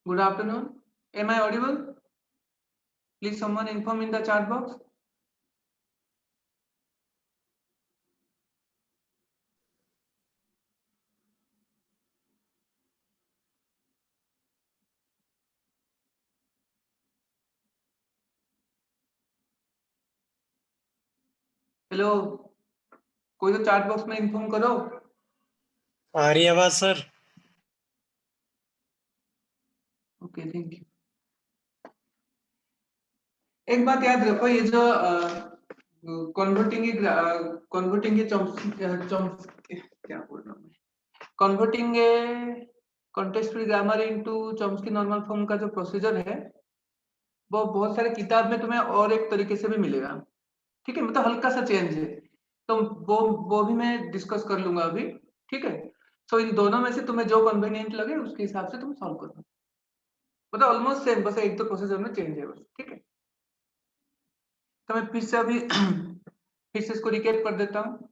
Good afternoon. Am I audible? Please someone inform in the chat box. Hello, कोई तो chat box में inform करो। आ रही है आवाज सर? Okay, thank you. एक बात याद रखो, ये जो कन्वर्टिंग क्या बोल रहा हूँ मैं, converting context free grammar into Chomsky normal form का जो प्रोसीजर है वो बहुत सारे किताब में तुम्हें और एक तरीके से भी मिलेगा। ठीक है, मतलब हल्का सा चेंज है, तो वो भी मैं डिस्कस कर लूंगा अभी। ठीक है, तो इन दोनों में से तुम्हें जो कन्वीनियंट लगे उसके हिसाब से तुम सॉल्व करो। मतलब ऑलमोस्ट सेम, बस एक तो प्रोसीजर में चेंज है बस। ठीक है, तो मैं फिर से अभी फिर से इसको रिकैप कर देता हूँ।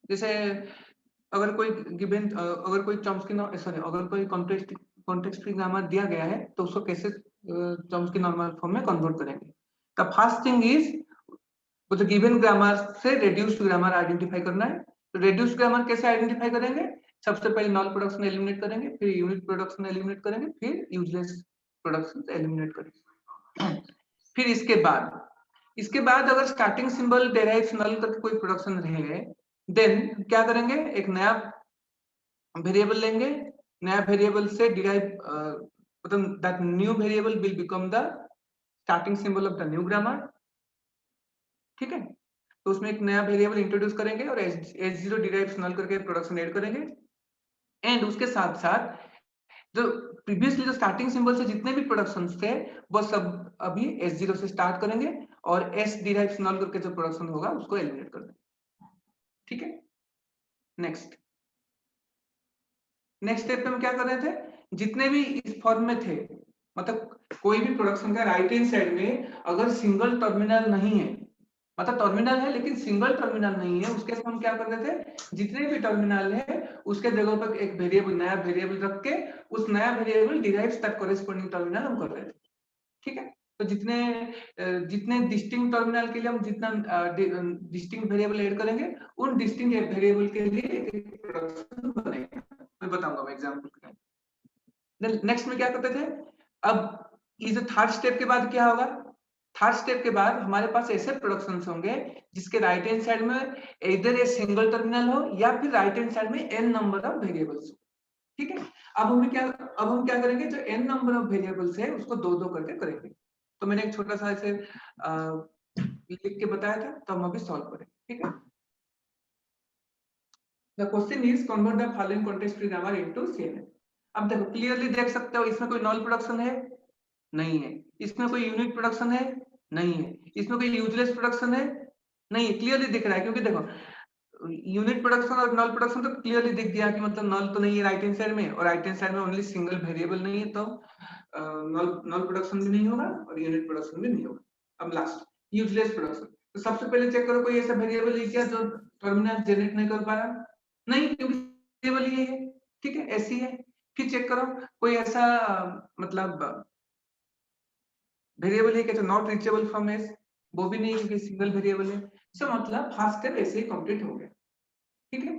जैसे अगर कोई गिवन अगर कोई चॉम्स्की सॉरी अगर कोई कॉन्टेक्स्ट फ्री ग्रामर दिया गया है तो उसको कैसे चॉम्स्की नॉर्मल फॉर्म में कन्वर्ट करेंगे। द फर्स्ट थिंग इज वो जो गिवन ग्रामर से रेड्यूस्ड ग्रामर आइडेंटिफाई करना है। तो रेड्यूस्ड ग्रामर कैसे आइडेंटिफाई करेंगे? सबसे पहले नॉल प्रोडक्शन एलिमिनेट करेंगे, फिर यूनिट प्रोडक्शन एलिमिनेट करेंगे, फिर यूजलेस प्रोडक्शन एलिमिनेट करेंगे। फिर इसके बाद अगर स्टार्टिंग सिंबल डेराइव्स नल करके कोई प्रोडक्शन रहे, देन क्या करेंगे, एक नया वेरिएबल लेंगे। नया वेरिएबल से डिराइव मतलब that new variable will become the starting symbol of the new grammar. ठीक है, तो उसमें एक नया वेरिएबल इंट्रोड्यूस करेंगे और h0 डिराइव्स नल करके प्रोडक्शन ऐड करेंगे। एंड उसके साथ साथ जो प्रीवियसली जो स्टार्टिंग सिंबल से जितने भी प्रोडक्शंस थे वो सब अभी S0 से स्टार्ट करेंगे और S डिराइव्स नल करके जो प्रोडक्शन होगा उसको एलिमिनेट कर देंगे। ठीक है, नेक्स्ट स्टेप पे हम क्या कर रहे थे, जितने भी इस फॉर्म में थे, मतलब कोई भी प्रोडक्शन का राइट हैंड साइड में अगर सिंगल टर्मिनल नहीं है, मतलब टर्मिनल है लेकिन सिंगल टर्मिनल नहीं है, उसके साथ हम क्या कर रहे थे, जितने भी टर्मिनल है उसके जगह पर एक वेरिएबल नया वेरिएबल रख के उस नया variable derives that corresponding terminal हम कर रहे थे। ठीक है, तो जितने डिस्टिंक्ट टर्मिनल के लिए हम जितना डिस्टिंक्ट वेरिएबल ऐड करेंगे उन डिस्टिंक्ट वेरिएबल के लिए एक प्रोडक्शन बनेगा। मैं बताऊंगा मैं एग्जांपल के लिए। नेक्स्ट में क्या करते थे, अब ये जो थर्ड स्टेप के बाद क्या होगा, थर्ड स्टेप के बाद हमारे पास ऐसे प्रोडक्शंस होंगे जिसके राइट हैंड साइड में इधर ए सिंगल टर्मिनल हो या फिर राइट हैंड साइड में n नंबर ऑफ वेरिएबल्स हो। ठीक है, अब हम क्या करेंगे, जो n नंबर ऑफ वेरिएबल्स है उसको दो दो करके करेंगे। तो मैंने एक छोटा सा ऐसे लिख के बताया था, तो हम अभी सॉल्व करेंगे। ठीक है, the question is convert the following context free grammar into CNN। अब देखो क्लियरली देख सकते हो, इसमें कोई नॉल प्रोडक्शन है नहीं है, इसमें कोई यूनिट प्रोडक्शन है नहीं है, इसमें कोई यूजलेस प्रोडक्शन है नहीं है। क्लियरली दिख रहा है क्योंकि देखो यूनिट प्रोडक्शन और नल प्रोडक्शन तो क्लियरली दिख गया कि मतलब नल तो नहीं है राइट हैंड साइड में, और राइट हैंड साइड में ओनली सिंगल वेरिएबल नहीं है, तो नल प्रोडक्शन भी नहीं होगा और यूनिट प्रोडक्शन भी नहीं होगा। अब लास्ट यूजलेस प्रोडक्शन, तो सबसे पहले चेक करो कोई ऐसा वेरिएबल है क्या जो टर्मिनल जनरेट नहीं कर पा रहा, नहीं, क्योंकि वेरिएबल ये है। ठीक है, ऐसी है। फिर चेक करो कोई ऐसा मतलब वेरिएबल है क्या जो नॉट रीचेबल फ्रॉम एस, वो भी नहीं क्योंकि सिंगल वेरिएबल है। सो मतलब फर्स्ट स्टेप ऐसे ही कंप्लीट हो गया। ठीक है,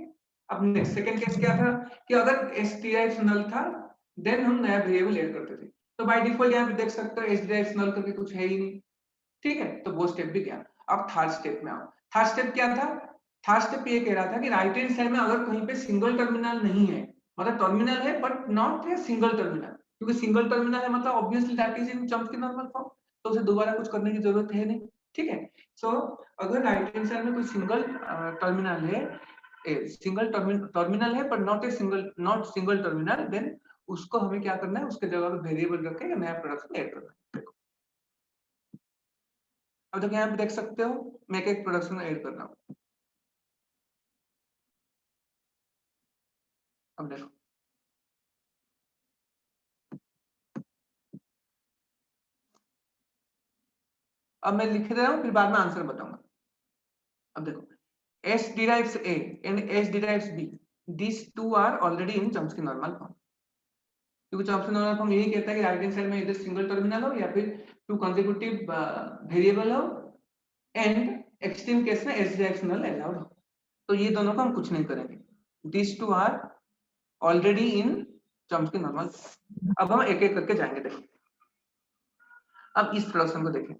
अब नेक्स्ट सेकंड केस क्या था कि अगर एस डिराइव्स नल था देन हम नया वेरिएबल ऐड करते थे, तो बाय डिफॉल्ट यहाँ पे देख सकते हो एस डिराइव्स नल करके कुछ है ही नहीं। ठीक है, तो वो स्टेप भी गया। अब थर्ड स्टेप में आओ। थर्ड स्टेप क्या था, थर्ड स्टेप ये कह रहा था कि राइट हैंड साइड में अगर कहीं पे सिंगल टर्मिनल नहीं है, मतलब टर्मिनल है but not a single terminal, क्योंकि सिंगल टर्मिनल है मतलब obviously that is in Chomsky normal form, तो उसे दोबारा कुछ करने की जरूरत है नहीं। ठीक है, सो अगर राइट हैंड साइड में कोई सिंगल टर्मिनल है, सिंगल टर्मिनल है पर नॉट सिंगल टर्मिनल, देन उसको हमें क्या करना है, उसके जगह पे वेरिएबल रख के नया प्रोडक्शन ऐड करना है। अब देखो यहाँ पे देख सकते हो मैं एक प्रोडक्शन ऐड कर रहा हूँ। अब देखो अब मैं लिख रहा हूँ फिर बाद में आंसर बताऊंगा। अब देखो S derives A and S derives B, this two are already in Chomsky normal form, क्योंकि चॉम्स्की नॉर्मल फॉर्म यही कहता है कि राइट हैंड साइड में इधर सिंगल टर्मिनल हो या फिर टू कंसेक्यूटिव वेरिएबल हो एंड एक्सट्रीम केस में एस डायरेक्शनल अलाउड हो। तो ये दोनों को हम कुछ नहीं करेंगे, this two are already in Chomsky normal. अब हम एक एक करके जाएंगे। देखो अब इस प्रोडक्शन को देखें।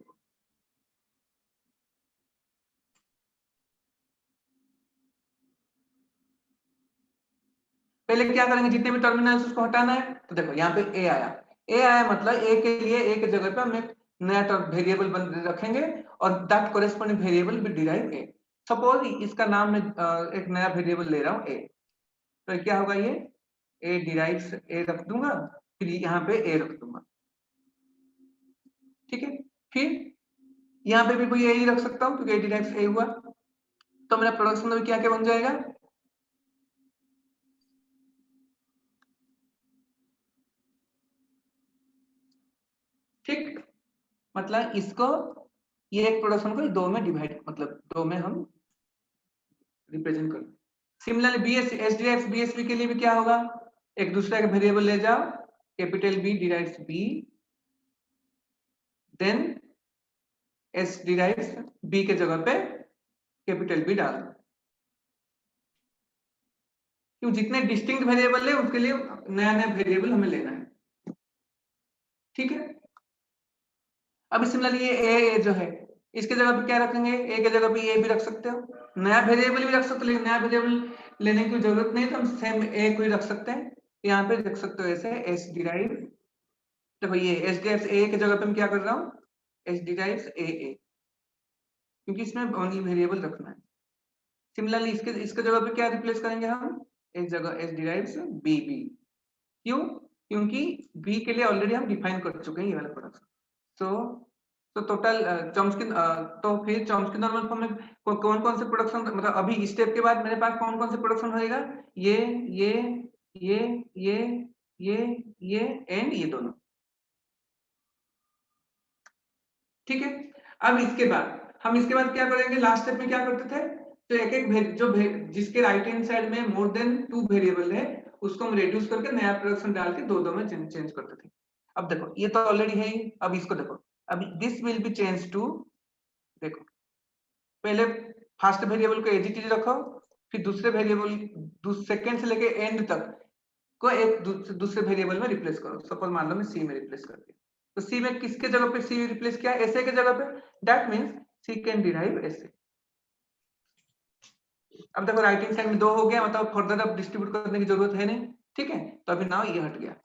पहले क्या करेंगे, जितने भी टर्मिनल्स उसको हटाना है। तो देखो यहाँ पे ए आया, ए आया मतलब ए के लिए ए के जगह पे हम एक नया वेरिएबल रखेंगे और that corresponding variable will derive A. Suppose इसका नाम मैं एक नया वेरिएबल ले रहा हूँ ए, तो क्या होगा, ये ए डिराइव्स ए रख दूंगा, फिर यहाँ पे ए रख दूंगा, ठीक है। फिर यहाँ पे भी कोई ए ही रख सकता हूँ क्योंकि ए डिराइव्स ए हुआ, तो मेरा प्रोडक्शन में क्या क्या बन जाएगा, ठीक। मतलब इसको ये एक प्रोडक्शन को दो में डिवाइड, मतलब दो में हम रिप्रेजेंट कर। सिमिलरली बीएस एसडीएफ बीएसबी के लिए भी क्या होगा, एक दूसरे का वेरिएबल ले जाओ, capital B derives B, then S derives B के जगह पे कैपिटल बी डाल दो। क्यों, जितने डिस्टिंक्ट वेरिएबल है उसके लिए नया नया वेरिएबल हमें लेना है, ठीक है। अब सिमिलरली ये ए जो है इसके जगह पे क्या रखेंगे, ए के जगह पे ए भी रख सकते हो, नया वेरिएबल भी रख सकते हो, लेकिन नया वेरिएबल लेने की जरूरत नहीं, तो हम सेम ए को ही रख सकते हैं। यहाँ पे रख सकते हो ऐसे एस डिराइव, देखो ये एस डिराइव्स ए के जगह पे मैं क्या कर रहा हूँ, एस डिराइव्स ए ए, क्योंकि इसमें ओनली वेरिएबल रखना है। सिमिलरली इसके जगह पे क्या रिप्लेस करेंगे हम, इस जगह एस डिराइव्स बी बी, क्यों, क्योंकि बी के लिए ऑलरेडी हम डिफाइन कर चुके हैं ये वाला प्रोडक्शन। तो टोटल चॉम्स्की, तो फिर चॉम्स्की नॉर्मल फॉर्म में कौन कौन से प्रोडक्शन, मतलब अभी इस स्टेप के बाद मेरे पास कौन कौन से प्रोडक्शन होएगा, ये ये ये ये ये ये एंड ये दोनों, ठीक है। अब इसके बाद क्या करेंगे, लास्ट स्टेप में क्या करते थे, तो एक एक जिसके राइट हैंड साइड में मोर देन 2 वेरिएबल है उसको हम रिड्यूस करके नया प्रोडक्शन डाल के दो में चेंज करते थे। अब देखो ये तो ऑलरेडी है ही, अब इसको देखो, अब this will be change to, देखो पहले फर्स्ट वेरिएबल को एज इट इज रखो, फिर दूसरे वेरिएबल सेकंड से लेके एंड तक को एक दूसरे वेरिएबल में रिप्लेस करो। सपोज मान लो मैं सी में रिप्लेस कर दिया, तो सी में किसके जगह पे सी रिप्लेस किया, एसए के जगह पे, that means C can derive SA. अब देखो राइट हैंड साइड में 2 हो गया, मतलब फर्दर अब डिस्ट्रीब्यूट करने की जरूरत है नहीं, ठीक है। तो अभी नाउ ये हट गया,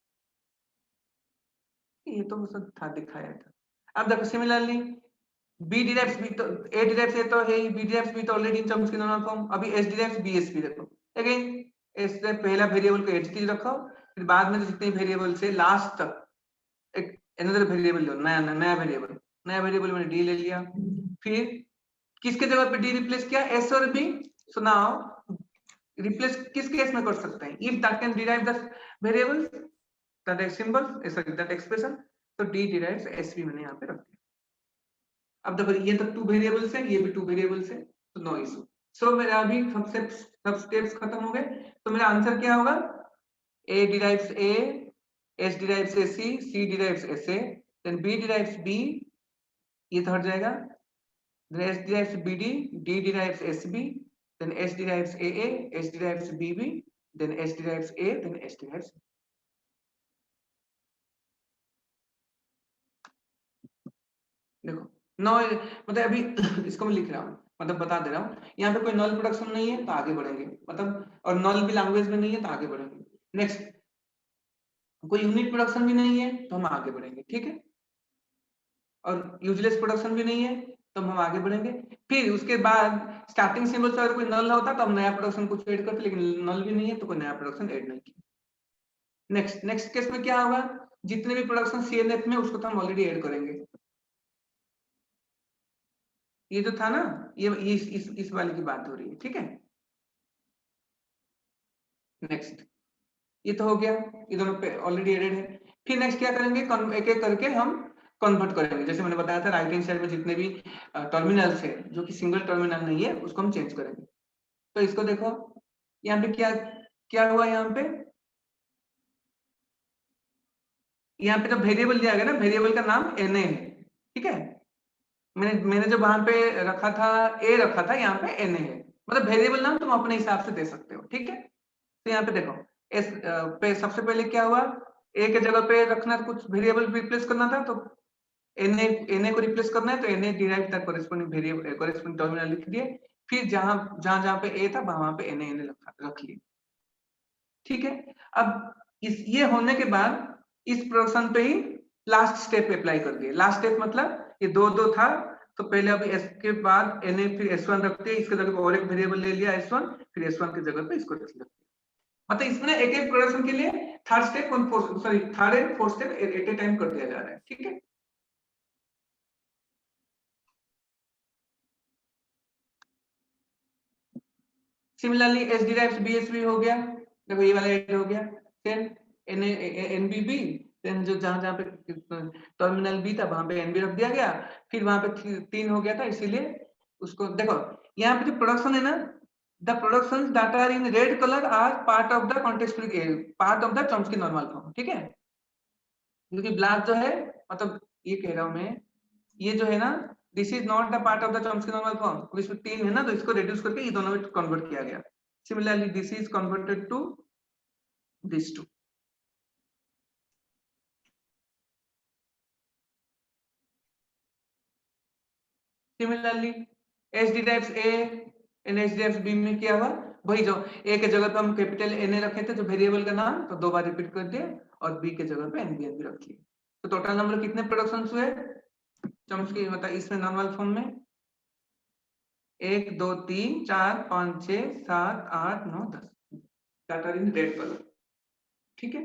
ये तो मुझे था दिखाया था। अब देखो सिमिलरली बी डिराइव्स बी, तो ए डिराइव्स ए तो है ही, बी डिराइव्स बी तो already in Chomsky normal form. अभी एस डिराइव्स बीएसबी, देखो अगेन एस से पहला वेरिएबल को एच रखो, फिर बाद में जितने वेरिएबल से लास्ट तक एक अनदर वेरिएबल लो, नया वेरिएबल मैंने डी ले लिया, फिर किसके जगह पे डी रिप्लेस किया, एस और बी। सो नाउ रिप्लेस किस केस में कर सकते हैं, if that can derive the variable that symbol, sorry that expression, तो डी डिराइव्स एसबी मैंने यहाँ पे रख दिया। अब देखो ये तो 2 वेरिएबल्स है, ये भी 2 वेरिएबल्स है, तो नो इशू। सो मेरा अभी सब स्टेप्स खत्म हो गए, तो मेरा आंसर क्या होगा, A derives A, S derives AC, C derives SA, then B derives B, ये तो हट जाएगा, then S derives BD, D derives SB, then S derives AA, S derives BB, then S derives A, then S derives B. देखो no, मतलब अभी इसको मैं लिख रहा हूँ, मतलब बता दे रहा हूँ, यहाँ पे कोई नॉल प्रोडक्शन नहीं है तो आगे बढ़ेंगे, मतलब और नॉल भी लैंग्वेज में नहीं है तो आगे बढ़ेंगे। नेक्स्ट कोई यूनिक प्रोडक्शन भी नहीं है तो हम आगे बढ़ेंगे, ठीक है। और यूजलेस प्रोडक्शन भी नहीं है तो हम आगे बढ़ेंगे। फिर उसके बाद स्टार्टिंग सिंबल से अगर कोई नल होता तो हम नया प्रोडक्शन कुछ ऐड करते, लेकिन नल भी नहीं है तो कोई नया प्रोडक्शन ऐड नहीं किया। नेक्स्ट केस में क्या होगा, जितने भी प्रोडक्शन सीएनएफ में उसको तो हम ऑलरेडी ऐड करेंगे। ये जो था ना, ये इस वाले की बात हो रही है, ठीक है। नेक्स्ट ये तो हो गया, ये दोनों पे ऑलरेडी एडेड है। फिर नेक्स्ट क्या करेंगे, एक एक करके हम कन्वर्ट करेंगे। जैसे मैंने बताया था राइट हैंड साइड में जितने भी टर्मिनल्स है जो कि सिंगल टर्मिनल नहीं है उसको हम चेंज करेंगे। तो इसको देखो यहाँ पे क्या क्या हुआ यहाँ पे जब वेरिएबल दिया गया ना, वेरिएबल का नाम na है, ठीक है। मैंने जो वहां पे रखा था a रखा था, यहाँ पे na है। मतलब वेरिएबल नाम तुम अपने हिसाब से दे सकते हो, ठीक है। तो यहाँ पे देखो एस पे सबसे पहले क्या हुआ, a के जगह पे रखना, कुछ वेरिएबल रिप्लेस करना था, तो na को रिप्लेस करना है तो na derive the corresponding variable corresponding terminal लिख दिए, फिर जहां पे a था वहां पे na रख लिए, ठीक है। अब ये होने के बाद इस प्रोडक्शन पे ही लास्ट स्टेप अप्लाई कर दिए। लास्ट स्टेप मतलब ये दो था, तो पहले अभी s के बाद na फिर s1 रखते हैं, इसके जगह पे और एक वेरिएबल ले लिया s1, फिर s1 की जगह पे इसको रख दिया। मतलब इसमें एक एक प्रोडक्शन के लिए third step third and fourth step at A time कर दिया जा रहा है, ठीक है। सिमिलरली एस डिराइव्स बीएसबी हो गया, देखो ये वाला ऐड हो गया, देन एनबीबी, देन जो जहां पे टर्मिनल बी था वहां पे एनबी रख दिया गया, फिर वहां पे 3 हो गया था, इसीलिए उसको देखो यहाँ पे जो प्रोडक्शन है ना, the productions that are in red colour are part of the context part of the Chomsky normal form, ठीक है। क्योंकि ब्लैक जो है, मतलब ये कह रहा हूं मैं, ये जो है ना, this is not the part of the Chomsky normal form, इसमें 3 है ना, तो इसको रिड्यूस करके ये दोनों में कन्वर्ट किया गया। Similarly, this is converted to these two. Similarly, S derives A and S derives B में क्या हुआ, वही जो A के जगह पे हम कैपिटल Na रखे थे जो वेरिएबल का नाम, तो 2 बार रिपीट कर दिए, और B के जगह पे NBN भी रख लिए। तो टोटल नंबर कितने प्रोडक्शंस हुए चॉम्स्की, मतलब इसमें नॉर्मल फॉर्म में 1 2 3 4 5 6 7 8 9 10 that are in red colour, ठीक है।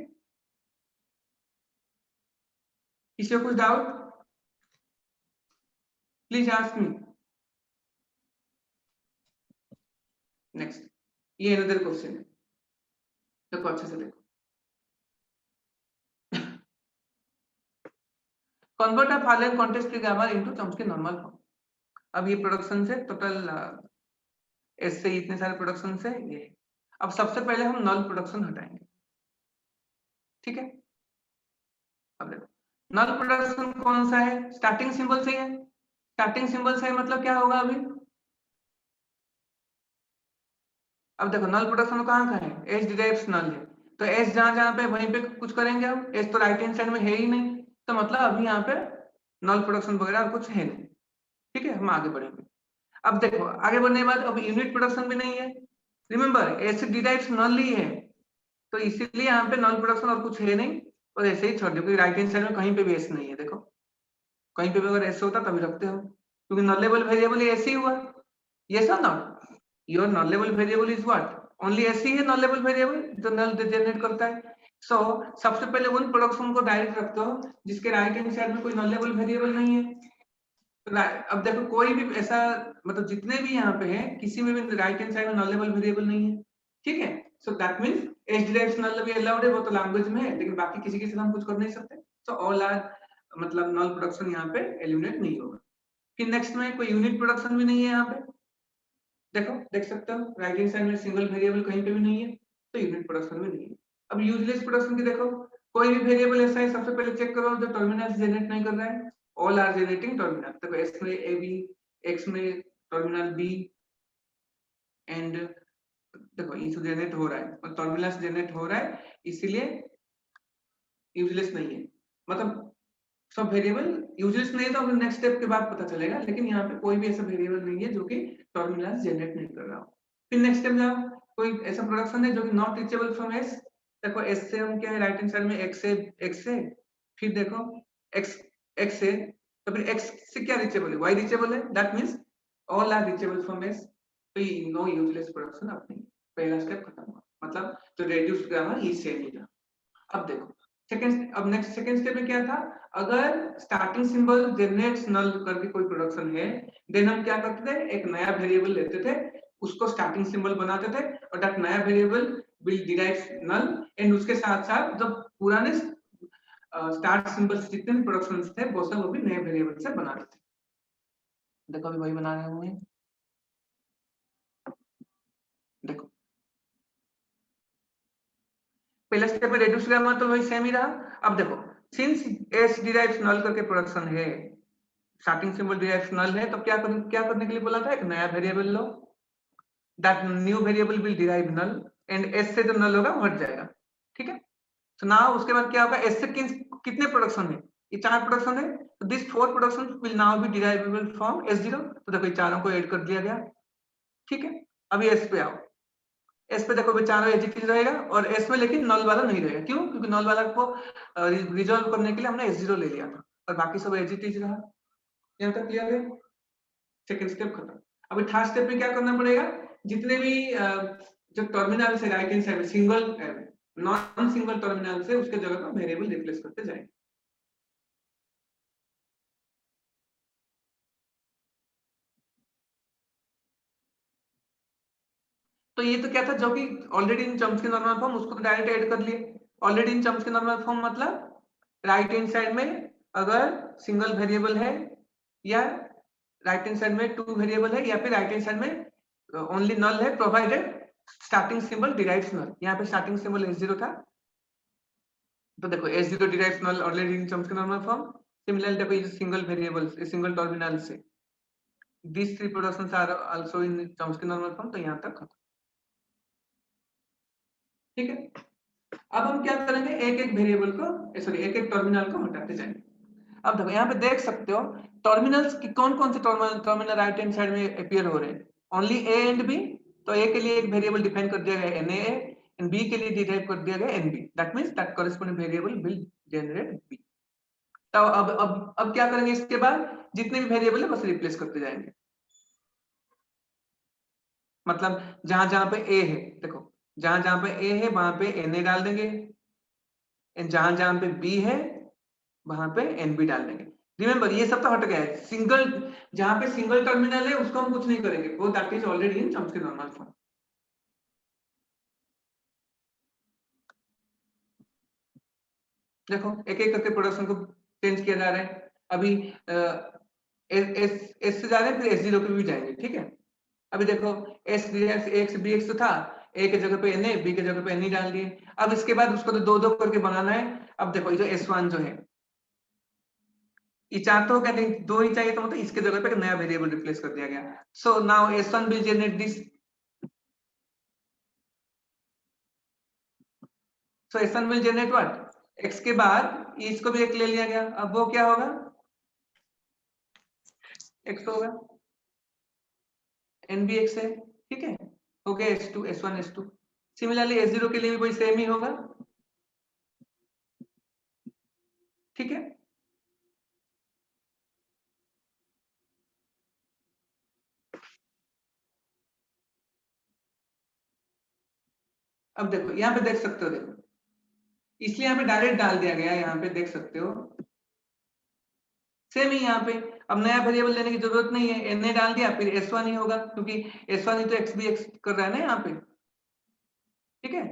किसी को कुछ doubt, please ask me. Next, ये अनदर क्वेश्चन है, देखो अच्छे से देखो। Convert a following context free grammar into Chomsky normal form. अब ये प्रोडक्शन से टोटल ऐसे इतने सारे प्रोडक्शन से ये, अब सबसे पहले हम नल प्रोडक्शन हटाएंगे, ठीक है। अब देखो नल प्रोडक्शन कौन सा है, स्टार्टिंग सिंबल से है, स्टार्टिंग सिंबल से मतलब क्या होगा अभी, अब देखो नल प्रोडक्शन कहाँ का है, एस डिराइव्स नल है, तो एस जहां जहां पे वहीं पे कुछ करेंगे हम, एस तो राइट हैंड साइड में है ही नहीं, तो मतलब अभी यहाँ पे नल प्रोडक्शन वगैरह कुछ है नहीं, ठीक है। हम आगे बढ़ेंगे। अब देखो आगे बढ़ने के बाद अब यूनिट प्रोडक्शन भी नहीं है, रिमेंबर एस डिराइव्स नल ही है, तो इसीलिए यहाँ पे नल प्रोडक्शन और कुछ है नहीं, और ऐसे ही छोड़ दो, क्योंकि राइट हैंड साइड में कहीं पे भी एस नहीं है। देखो कहीं पे भी अगर एस होता तभी रखते हो, क्योंकि नॉलेबल वेरिएबल ऐसे ही हुआ, यस और not, your knowledgeable variable is what, only ऐसे ही है नॉलेबल वेरिएबल जो नल जनरेट करता है। सो सबसे पहले उन प्रोडक्शन को डायरेक्ट रखते हो जिसके राइट हैंड साइड में कोई नॉलेबल वेरिएबल नहीं है। अब देखो कोई भी ऐसा, मतलब जितने भी यहाँ पे है किसी में भी राइट हैंड साइड में नॉलेबल वेरिएबल नहीं है, ठीक है। So that means H derives null भी अलाउड है, वो तो लैंग्वेज में है, लेकिन बाकी किसी से हम कुछ कर नहीं सकते। सो ऑल आर, मतलब नल प्रोडक्शन यहाँ पे एलिमिनेट नहीं होगा। फिर नेक्स्ट में कोई यूनिट प्रोडक्शन भी नहीं है यहाँ पे, देखो देख सकते हो राइट हैंड साइड में सिंगल वेरिएबल कहीं पे भी नहीं है, तो यूनिट प्रोडक्शन भी नहीं है। अब यूजलेस प्रोडक्शन की देखो, कोई भी वेरिएबल ऐसा है, सबसे पहले चेक करो जो टर्मिनल जनरेट नहीं कर रहा है, ऑल आर जनरेटिंग टर्मिनल। देखो एस में ए बी, एक्स में टर्मिनल बी, एंड देखो ये जनरेट हो रहा है, टर्मिनल जनरेट हो रहा है, इसीलिए यूजलेस नहीं है। मतलब सब वेरिएबल यूजलेस नहीं है, तो नेक्स्ट स्टेप के बाद पता चलेगा, लेकिन यहाँ पे कोई भी ऐसा वेरिएबल नहीं है जो कि टर्मिनल जनरेट नहीं कर रहा हो। फिर नेक्स्ट स्टेप जाओ, कोई ऐसा प्रोडक्शन है जो कि नॉट रीचेबल फ्रॉम एस, देखो एस से हम क्या है, राइट हैंड साइड में एक्स से, फिर देखो एक्स एक्स से, तो फिर एक्स से क्या रीचेबल है, वाई रीचेबल है, that means all are reachable from S, तो ये नो यूजलेस प्रोडक्शन अब नहीं, पहला स्टेप खत्म हुआ, मतलब जो रिड्यूस्ड ग्रामर ये सेम ही था। अब देखो सेकंड, अब नेक्स्ट सेकंड स्टेप में क्या था, अगर स्टार्टिंग सिंबल जनरेट्स नल करके कोई प्रोडक्शन है, देन हम क्या करते थे, एक नया वेरिएबल लेते थे, उसको स्टार्टिंग सिंबल बनाते थे, और दैट नया variable will derive null, and उसके साथ साथ जब पुराने स्टार्ट सिंबल्स जितने भी प्रोडक्शंस थे वो सब वो भी नए वेरिएबल से बनाते थे। देखो अभी वही बना रहे हुए, देखो पहले स्टेप में रेड्यूस गामा तो वही सेम ही रहा। अब देखो सिंस एस डिराइव्स नल करके प्रोडक्शन है, स्टार्टिंग सिंबल डिराइव्स नल है, तो क्या करने के लिए बोला था, एक नया वेरिएबल लो, that new variable will derive null and S से जो नल होगा वो हट जाएगा, ठीक है। तो नाउ उसके बाद क्या होगा, एस से कितने प्रोडक्शन है, ये 4 प्रोडक्शन है, तो this 4 production will now be derivable from S0। तो देखो ये चारों को ऐड कर दिया गया, ठीक है। अभी एस पे आओ, एस पे देखो बेचारा एजिटिव रहेगा और एस में लेकिन नल वाला नहीं रहेगा, क्यों, क्योंकि नल वाला को रिजॉल्व करने के लिए हमने S0 ले लिया था और बाकी सब एजिटिव रहा। यहाँ तक क्लियर है, सेकंड स्टेप खत्म। अभी थर्ड स्टेप में क्या करना पड़ेगा, जितने भी जो टर्मिनल से राइट हैंड साइड में सिंगल नॉन सिंगल टर्मिनल से उसके जगह पर वेरिएबल रिप्लेस करते जाएंगे। तो ये तो क्या था, जो कि already in Chomsky normal form, उसको तो डायरेक्ट ऐड कर लिए। Already in Chomsky normal form मतलब राइट हैंड साइड में अगर सिंगल वेरिएबल है, या राइट हैंड साइड में 2 वेरिएबल है, या फिर राइट हैंड साइड में ओनली नल है, provided starting symbol derives null. यहाँ पे स्टार्टिंग सिंबल S0 था, तो देखो S0 derives null already in Chomsky normal form. Similarly देखो ये सिंगल वेरिएबल्स, सिंगल टर्मिनल से these 3 productions are also in Chomsky normal form. तो यहाँ तक खत्म, ठीक है। अब हम क्या करेंगे, एक एक वेरिएबल को सॉरी एक एक टर्मिनल को हटाते जाएंगे। अब देखो यहाँ पे देख सकते हो टर्मिनल्स की कौन कौन से टर्मिनल राइट हैंड साइड में अपीयर हो रहे हैं, ओनली ए एंड बी। तो ए के लिए एक वेरिएबल डिफाइन कर दिया गया NA एंड बी के लिए डिराइव कर दिया गया NB, that means that corresponding variable will generate B. तो अब क्या करेंगे, इसके बाद जितने भी वेरिएबल है बस रिप्लेस करते जाएंगे। मतलब जहां जहां पे ए है, देखो जहां जहां पे ए है वहां पे NA डाल देंगे, जहां जहां पे बी है वहां पे NB डाल देंगे। रिमेंबर ये सब तो हट गया है, सिंगल जहां पे सिंगल टर्मिनल है उसको हम कुछ नहीं करेंगे, वो that is already in Chomsky normal form. देखो एक एक करके प्रोडक्शन को चेंज किया जा रहा है। अभी एस से जा रहे हैं, फिर S0 पे भी जाएंगे, ठीक है। अभी देखो एस एक्स बी एक्स तो था, ए के जगह पे NA, बी के जगह पे NE डाल दिए। अब इसके बाद उसको तो दो दो करके बनाना है। अब देखो ये जो S1 जो है, ये 4 तो क्या नहीं, 2 ही चाहिए, तो मतलब इसके जगह पे एक नया वेरिएबल रिप्लेस कर दिया गया। So now S1 will generate this, so S1 will generate what, x के बाद इसको भी एक ले लिया गया, अब वो क्या होगा, x होगा, NB x है, ठीक है। हो गया S2 S1 S2। Similarly S0 के लिए भी वही सेम ही होगा, ठीक है। अब देखो यहाँ पे देख सकते हो, देखो इसलिए यहाँ पे डायरेक्ट डाल दिया गया है, यहाँ पे देख सकते हो सेम ही। यहाँ पे अब नया वेरिएबल लेने की जरूरत नहीं है, NA डाल दिया, फिर S1 ही होगा, क्योंकि S1 ही तो x भी x कर रहा है ना यहाँ पे, ठीक है।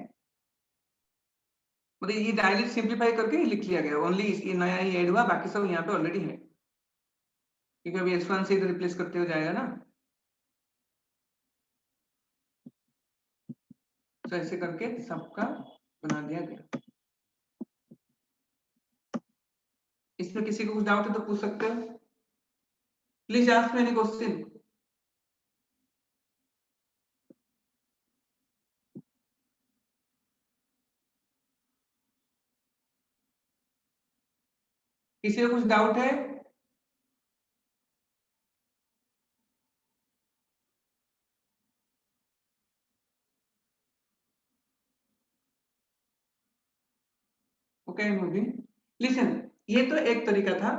मतलब ये डायरेक्ट सिंप्लीफाई करके ही लिख लिया गया, ओनली ये नया ही ऐड हुआ, बाकी सब यहाँ पे ऑलरेडी है, क्योंकि अभी S1 से इधर रिप्लेस करते हो जाएगा ना। तो ऐसे करके सबका बना दिया गया। इसमें किसी को कुछ डाउट है तो पूछ सकते हो, please ask me any question. किसी को कुछ डाउट है? ओके मूविंग, लिसन, ये तो एक तरीका था,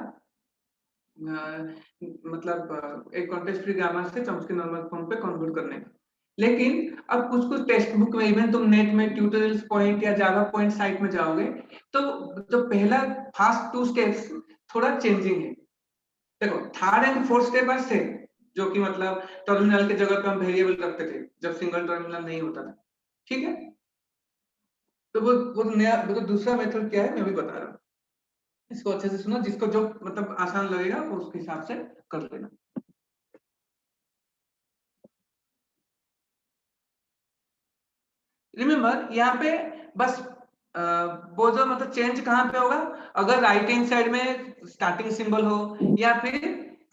मतलब एक कॉन्टेक्स्ट फ्री ग्रामर से चॉम्स्की नॉर्मल फॉर्म पे कन्वर्ट करने का। लेकिन अब कुछ कुछ टेक्स्ट बुक में, इवन तुम नेट में ट्यूटोरियल्स पॉइंट या जावा पॉइंट साइट में जाओगे, तो जो पहला फर्स्ट 2 स्टेप्स थोड़ा चेंजिंग है। देखो third and fourth step are same, जो कि मतलब टर्मिनल के जगह पे हम वेरिएबल रखते थे जब सिंगल टर्मिनल नहीं होता था, ठीक है। तो वो नया वो तो दूसरा मेथड क्या है मैं भी बता रहा हूँ, इसको अच्छे से सुनो, जिसको जो मतलब आसान लगेगा वो उसके हिसाब से कर लेना। रिमेम्बर यहाँ पे बस वो जो मतलब चेंज कहाँ पे होगा, अगर राइट हैंड साइड में स्टार्टिंग सिंबल हो या फिर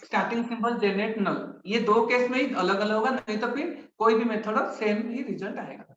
स्टार्टिंग सिंबल जनरेट नल, ये दो केस में ही अलग अलग होगा, नहीं तो फिर कोई भी मेथड सेम ही रिजल्ट आएगा।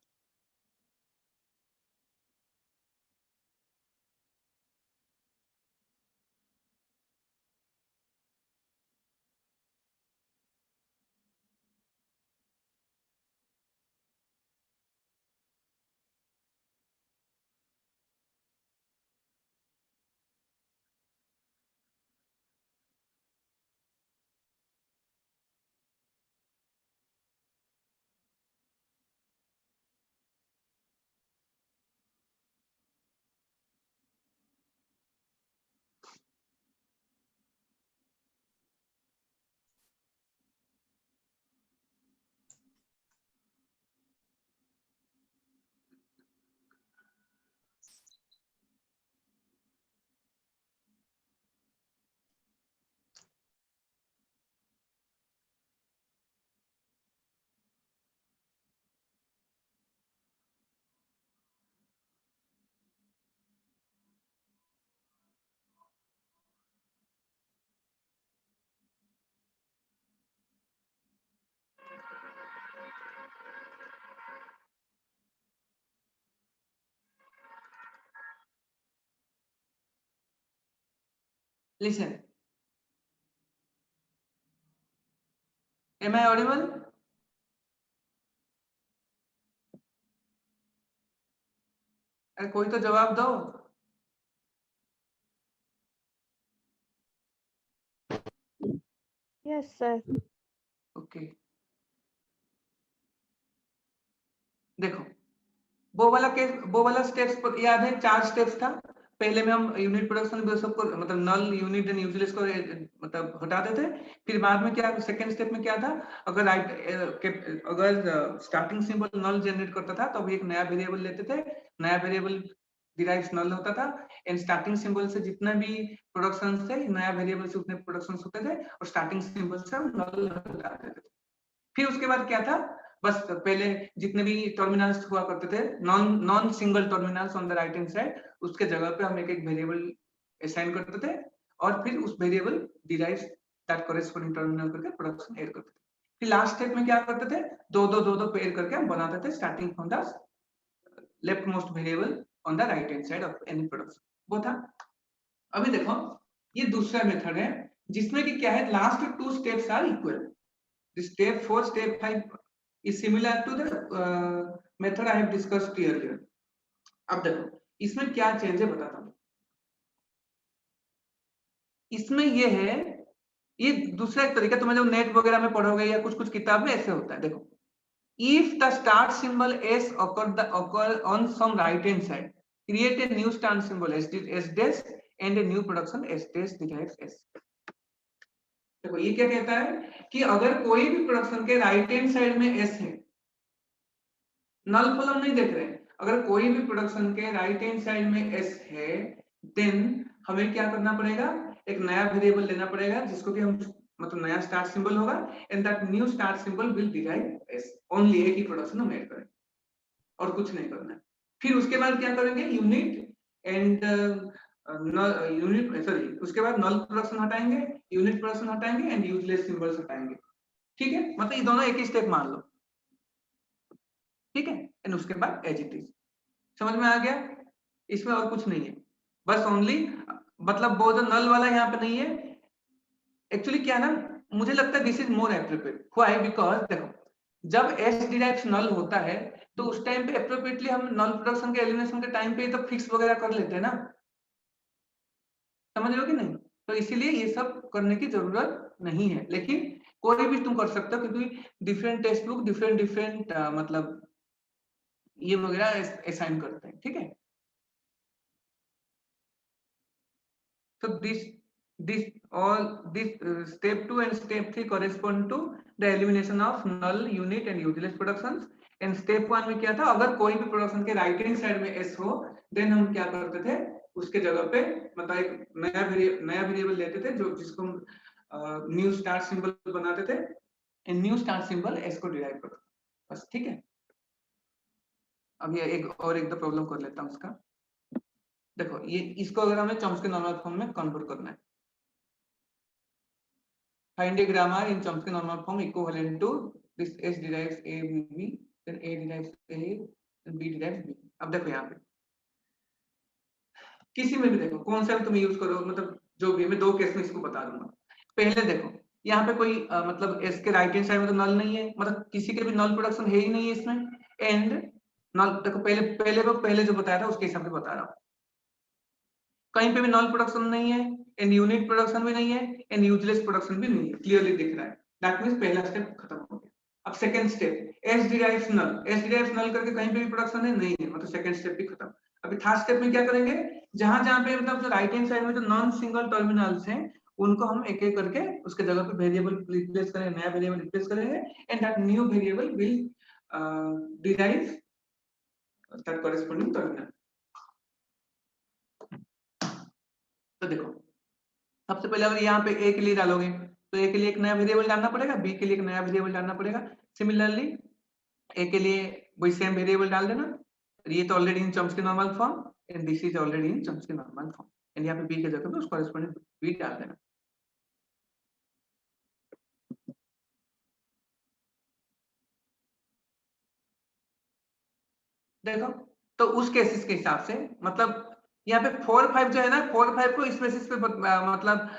Listen, am I audible? अरे कोई तो जवाब दो। Yes, sir. ओके, देखो वो वाला स्टेप्स याद है, 4 स्टेप्स था। पहले में हम यूनिट प्रोडक्शन सबको मतलब नल यूनिट एंड यूजलेस को मतलब हटाते थे। फिर बाद में क्या सेकंड स्टेप में क्या था, अगर अगर स्टार्टिंग सिंबल नल जनरेट करता था तो एक नया वेरिएबल लेते थे, नया वेरिएबल डिराइव्स नल होता था, एंड स्टार्टिंग सिंबल से जितना भी प्रोडक्शन थे नया वेरिएबल से उतने प्रोडक्शन होते थे, और स्टार्टिंग सिंबल से हम नल हटा देते थे। फिर उसके बाद क्या था, बस पहले जितने भी टर्मिनल्स हुआ करते थे non non single terminals on the right hand side, उसके जगह पे हम एक एक वेरिएबल असाइन करते थे, और फिर उस variable derives that corresponding terminal करके प्रोडक्शन ऐड करते थे। फिर लास्ट स्टेप में क्या करते थे, दो पेयर करके हम बनाते थे starting from the left most variable on the right hand side of any production, वो था। अभी देखो ये दूसरा मेथड है जिसमें कि क्या है, last two steps are equal. Step 4, step 5 is similar to the method I have discussed earlier. अब देखो इसमें क्या चेंज है बताता हूँ। इसमें ये है, ये दूसरा एक तरीका तुम्हें जो नेट वगैरह में पढ़ोगे या कुछ कुछ किताब में ऐसे होता है। देखो, if the start symbol s occur on some right hand side, create a new start symbol s dash and a new production s dash derives s। देखो ये क्या कहता है कि अगर कोई भी प्रोडक्शन के राइट हैंड साइड में s है, नल कॉलम नहीं देख रहे, अगर कोई भी प्रोडक्शन के राइट हैंड साइड में एस है, देन हमें क्या करना पड़ेगा, एक नया वेरिएबल लेना पड़ेगा जिसको कि हम मतलब नया स्टार्ट सिंबल होगा, and that new start symbol will derive S. Only एक ही प्रोडक्शन हम ऐड करेंगे और कुछ नहीं करना है। फिर उसके बाद क्या करेंगे, यूनिट एंड यूनिट सॉरी उसके बाद नल प्रोडक्शन हटाएंगे, यूनिट प्रोडक्शन हटाएंगे एंड यूजलेस सिंबल्स हटाएंगे। ठीक है, मतलब ये दोनों एक ही स्टेप मान लो। ठीक है, एंड उसके बाद एज इट इज। समझ में आ गया, इसमें और कुछ नहीं है, बस ओनली मतलब वो जो नल वाला यहाँ पे नहीं है। एक्चुअली क्या ना, मुझे लगता है this is more appropriate. Why? Because देखो जब एस डिराइव्स नल होता है तो उस टाइम पे एप्रोप्रिएटली हम नल प्रोडक्शन के एलिमिनेशन के टाइम पे तो फिक्स वगैरह कर लेते हैं ना, समझ रहे हो कि नहीं? तो इसीलिए ये सब करने की जरूरत नहीं है, लेकिन कोई भी तुम कर सकते हो क्योंकि डिफरेंट टेक्स्ट बुक डिफरेंट मतलब ये वगैरह असाइन करते हैं। ठीक है, so this step 2 and step 3 correspond to the elimination of null, unit and useless productions। and step 1 में क्या था, अगर कोई भी प्रोडक्शन के राइट हैंड साइड में s हो, देन हम क्या करते थे, उसके जगह पे मतलब एक नया वेरिएबल लेते थे जो जिसको हम न्यू स्टार्ट सिंबल बनाते थे, and new start symbol s को डिराइव करते थे बस। ठीक है, अब ये एक और एक दो प्रॉब्लम कर लेता हूँ उसका। देखो ये इसको अगर हमें चॉम्स्की नॉर्मल फॉर्म में कन्वर्ट करना है, find a grammar in Chomsky normal form equivalent to this S derives A B, then A derives A and B derives B. अब देखो यहाँ पे किसी में भी देखो कौन सा भी तुम यूज करो, मतलब जो भी, मैं दो केस में इसको बता दूंगा। पहले देखो यहाँ पे कोई मतलब एस के राइट हैंड साइड में तो नल नहीं है, मतलब किसी के भी नल प्रोडक्शन है ही नहीं है इसमें। एंड नल देखो पहले जो बताया था उसके हिसाब से बता रहा हूँ, कहीं पे भी नल प्रोडक्शन नहीं है, एंड यूनिट प्रोडक्शन भी नहीं है, एंड यूजलेस प्रोडक्शन भी नहीं है, क्लियरली दिख रहा है। दैट मींस पहला स्टेप खत्म हो गया। अब सेकंड स्टेप एस डिराइव्स नल करके कहीं पे भी प्रोडक्शन है नहीं है, मतलब सेकंड स्टेप भी खत्म। अभी थर्ड स्टेप में क्या करेंगे, जहां जहां पे मतलब जो राइट हैंड साइड में जो नॉन सिंगल टर्मिनल्स हैं उनको हम एक एक करके उसके जगह पे वेरिएबल रिप्लेस करेंगे, नया वेरिएबल रिप्लेस करेंगे, and that new variable will derive that corresponding terminal. तो देखो सबसे पहले अगर यहाँ पे ए के लिए डालोगे तो ए के लिए एक नया वेरिएबल डालना पड़ेगा, बी के लिए एक नया वेरिएबल डालना पड़ेगा। सिमिलरली ए के लिए वही सेम वेरिएबल डाल देना, ये तो already in Chomsky normal form and this is already in Chomsky normal form, and यहाँ पे बी के जगह पे उसका कॉरेस्पॉन्डिंग बी डाल देना। देखो तो उस केसेस के हिसाब से मतलब यहाँ पे 4 5 जो है ना, 4 5 को इस बेसिस पे मतलब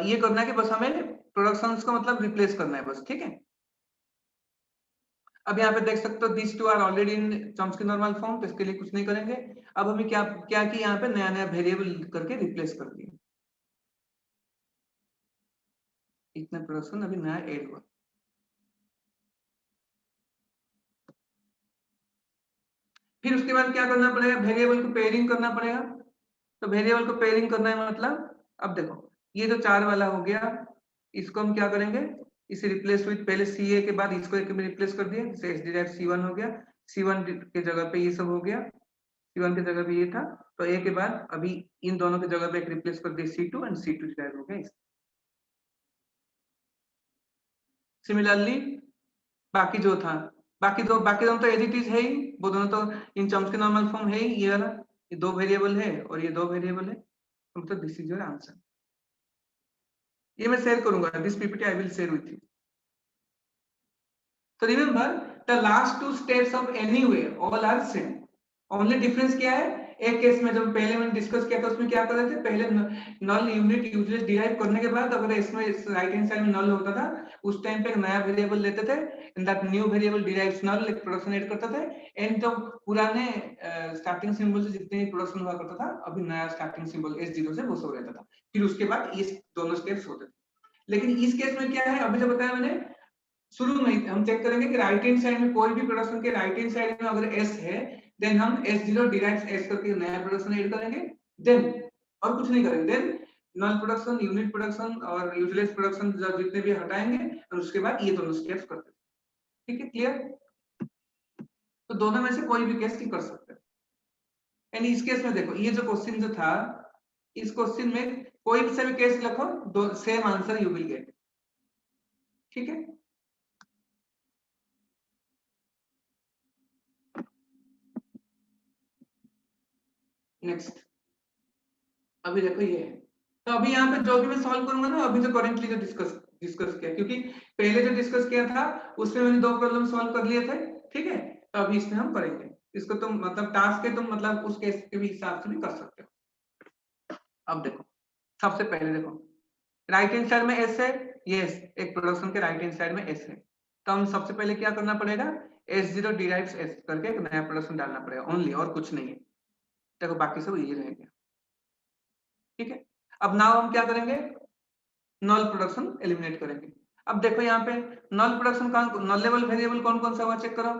ये करना है कि बस हमें प्रोडक्शंस को मतलब रिप्लेस करना है बस, ठीक है। अब यहाँ पे देख सकते हो this two are already in Chomsky normal form, तो इसके लिए कुछ नहीं करेंगे। अब हमें क्या क्या कि यहाँ पे नया नया वेरिएबल करके रिप्लेस कर दिए, इतना प्रोडक्शन अभी नया ऐड हुआ। फिर उसके बाद क्या करना पड़ेगा, वेरिएबल को पेयरिंग करना पड़ेगा। तो वेरिएबल को पेयरिंग करना है मतलब अब देखो ये जो 4 वाला हो गया, इसको हम क्या करेंगे, इसे रिप्लेस विद पहले सी ए के बाद इसको एक में रिप्लेस कर दिया, जैसे एस डिराइव C1 हो गया, C1 के जगह पे ये सब हो गया, C1 की जगह पे ये था, तो ए के बाद अभी इन दोनों की जगह पे एक रिप्लेस कर दिया C2 एंड C2 डिराइव हो गया। सिमिलरली बाकी जो था बाकी दोनों तो एज इट इज है ही, वो दोनों तो इन चॉम्स्की नॉर्मल फॉर्म है ही, ये वाला ये 2 वेरिएबल है और ये 2 वेरिएबल है, मतलब दिस इज योर आंसर। ये मैं शेयर करूंगा, this PPT I will share with you. तो remember the last two steps of anyway all are same, only difference क्या है, एक केस में जब पहले मैंने डिस्कस किया था उसमें क्या कर रहे थे, पहले नल यूनिट यूजलेस डिराइव करने के बाद अगर इसमें राइट हैंड साइड में नल होता था उस टाइम पे एक नया वेरिएबल लेते थे, and that new variable derives null, एक प्रोडक्शन ऐड करता था, एंड जो पुराने स्टार्टिंग सिंबल से जितने प्रोडक्शन हुआ करता था अभी नया स्टार्टिंग सिंबल S0 से वो सब रहता था, फिर उसके बाद इस दोनों स्टेप्स होते थे। लेकिन इस केस में क्या है, अभी जो बताया मैंने शुरू में हम चेक करेंगे कि राइट हैंड साइड में कोई भी प्रोडक्शन के राइट हैंड साइड में अगर S है देन हम S0 डिराइव्स S करके नया प्रोडक्शन ऐड करेंगे, देन और कुछ नहीं करेंगे, देन नल प्रोडक्शन, यूनिट प्रोडक्शन और यूजलेस प्रोडक्शन जितने भी हटाएंगे और उसके बाद ये दोनों स्टेप्स करते हैं। ठीक है, क्लियर। तो दोनों में से कोई भी केस कर सकते हैं। एंड इस केस में देखो ये जो क्वेश्चन जो था, इस क्वेश्चन में कोई से भी केस लिखो, दो same answer you will get. ठीक है, नेक्स्ट अभी देखो ये है, तो अभी यहाँ पे जो भी मैं सॉल्व करूंगा ना, अभी जो करेंटली जो डिस्कस किया, क्योंकि पहले जो डिस्कस किया था उसमें मैंने 2 प्रॉब्लम सॉल्व कर लिए थे, ठीक है। तो अभी इसमें हम करेंगे इसको, तुम मतलब टास्क है, तुम मतलब उस केस के भी हिसाब से भी कर सकते हो। अब देखो सबसे पहले देखो राइट हैंड साइड में S है, यस एक प्रोडक्शन के राइट हैंड साइड में S है, तो हम सबसे पहले क्या करना पड़ेगा, S0 डिराइव्स S करके एक नया प्रोडक्शन डालना पड़ेगा ओनली, और कुछ नहीं है। देखो बाकी सब ये रहेगा, ठीक है। अब नाउ हम क्या करेंगे, नल प्रोडक्शन एलिमिनेट करेंगे। अब देखो यहाँ पे नल प्रोडक्शन का नल लेवल वेरिएबल कौन कौन सा हुआ चेक करो।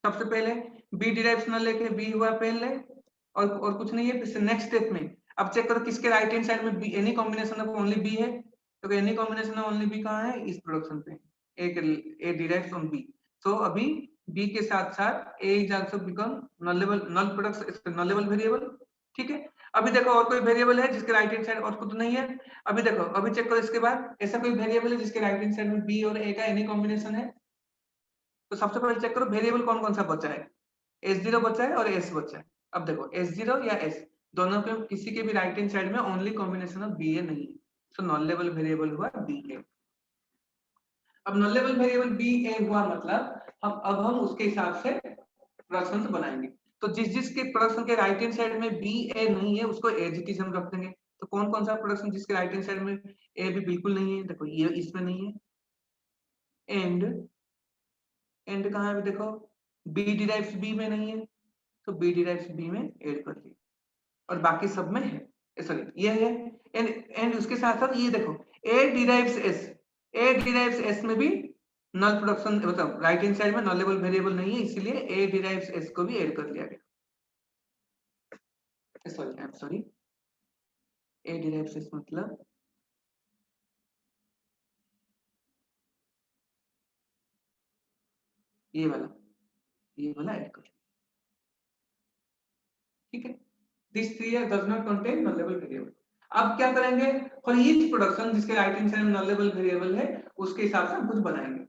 सबसे पहले बी डिराइव्स नल लेके बी हुआ पहले, और कुछ नहीं है। फिर नेक्स्ट स्टेप में अब चेक करो किसके राइट हैंड साइड में B, any combination of only B है, तो any combination of only B कहाँ है, इस प्रोडक्शन पे, A derives on B. So अभी बी के साथ साथ A is also become null level, null product null level variable, ठीक है। अभी देखो और कोई वेरिएबल है जिसके राइट हैंड साइड और कुछ नहीं है। अभी देखो अभी चेक करो इसके बाद ऐसा कोई वेरिएबल है जिसके राइट हैंड साइड में बी और ए का एनी कॉम्बिनेशन है। तो सबसे पहले चेक करो वेरिएबल कौन कौन सा बचा है, S0 बचा है और S बचा है। अब देखो S0 या S, दोनों के किसी के भी राइट हैंड साइड में ओनली कॉम्बिनेशन ऑफ बी ए नहीं है, सो नॉन लेवल वेरिएबल हुआ बी ए। अब नॉन लेवल वेरिएबल बी ए हुआ मतलब हम उसके हिसाब से प्रोडक्शन बनाएंगे। तो जिसके प्रोडक्शन के राइट हैंड साइड में बी ए नहीं है उसको एज इट इज हम रख देंगे। तो कौन कौन सा प्रोडक्शन जिसके राइट हैंड साइड में ए भी बिल्कुल नहीं है, देखो ये इसमें नहीं है। एंड कहाँ है देखो, बी डिराइव्स बी में नहीं है, तो बी डिराइव्स बी में ऐड कर दिए और बाकी सब में है, सॉरी ये है। एंड उसके साथ साथ ये देखो ए डिराइव्स एस में भी नल प्रोडक्शन मतलब राइट हैंड साइड में नल लेवल वेरिएबल नहीं है, इसीलिए ए डिराइव्स एस को भी ऐड कर लिया गया। सॉरी ए डिराइव्स एस मतलब ये वाला ऐड कर, ठीक है। This three does not contain null level variable. अब क्या करेंगे, फॉर ईच प्रोडक्शन जिसके राइट हैंड साइड में नल लेवल वेरिएबल है उसके हिसाब से हम कुछ बनाएंगे।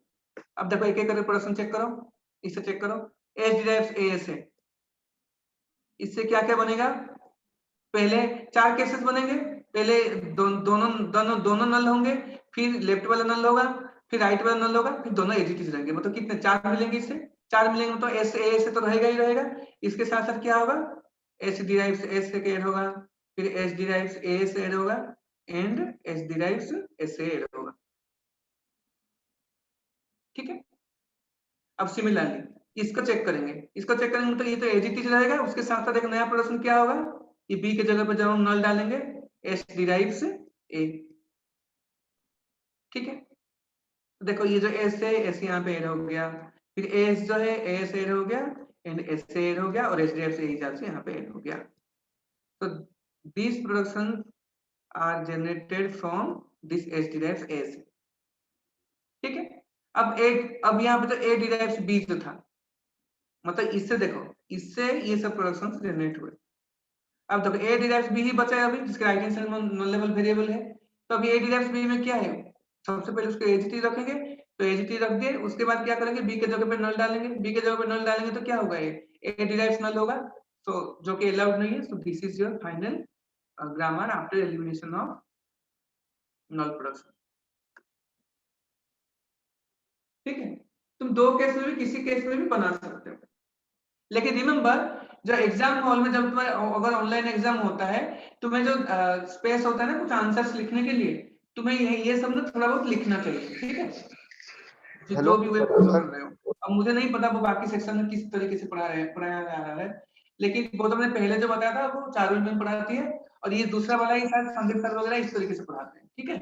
अब देखो एक एक करके प्रोडक्शन चेक करो, इसे चेक करो। एस डिराइव्स एएस है, इससे क्या क्या बनेगा, पहले 4 केसेस बनेंगे। पहले दोनों नल होंगे, फिर लेफ्ट वाला नल होगा, फिर राइट वाला नल होगा, फिर दोनों एजिटीज रहेंगे। मतलब कितने 4 मिलेंगे, इससे 4 मिलेंगे तो एस ए से तो रहेगा ही रहेगा। इसके साथ साथ क्या होगा, एस डिराइव्स एस से ऐड होगा, फिर एस डिराइव्स ए से ऐड होगा एंड एस डिराइव्स एस से ऐड होगा, ठीक है। अब सिमिलरली इसको चेक करेंगे, तो ये तो एजिटीज रहेगा। उसके साथ साथ एक नया प्रोडक्शन क्या होगा, ये बी के जगह पर जब हम नल डालेंगे एस डिराइव्स ए, ठीक है। तो देखो ये जो एस है एस यहाँ पे ऐड हो गया, फिर एस जो है एस ऐड हो गया एंड एस से ऐड हो गया और एस डिराइव्स ए हिसाब से यहाँ पे ऐड हो गया। तो this production are generated from this S derives S, ठीक है। अब यहाँ पे तो ए डिराइव्स बी जो था, मतलब इससे देखो इससे ये सब प्रोडक्शन जनरेट हुए। अब देखो ए डिराइव्स बी ही बचा है अभी, जिसके राइट हैंड साइड में नॉन लेवल वेरिएबल है। तो अभी ए डिराइव्स बी में क्या है, सबसे पहले उसको एजीटी रखेंगे, तो एजीटी रख दिए। उसके बाद क्या करेंगे, बी के जगह पे नल डालेंगे, बी के जगह पे नल डालेंगे तो क्या होगा, ए डिराइव्स नल होगा, तो जो कि अलाउड नहीं है। So this is your final grammar after elimination of null production, ठीक है। तुम दो केस में भी किसी केस में भी बना सकते हो, लेकिन रिमेंबर जो एग्जाम हॉल में जब तुम्हें अगर ऑनलाइन एग्जाम होता है, तुम्हें जो स्पेस होता है ना कुछ आंसर्स लिखने के लिए, तुम्हें ये सब ना थोड़ा बहुत लिखना चाहिए, ठीक है, जो भी वे कर रहे हो। अब मुझे नहीं पता वो बाकी सेक्शन में किस तरीके से पढ़ाया जा रहा है, लेकिन वो तो मैंने पहले जो बताया था वो चारुल में पढ़ाती है, और ये दूसरा वाला ही शायद संदीप सर वगैरह इस तरीके से पढ़ाते हैं, ठीक है।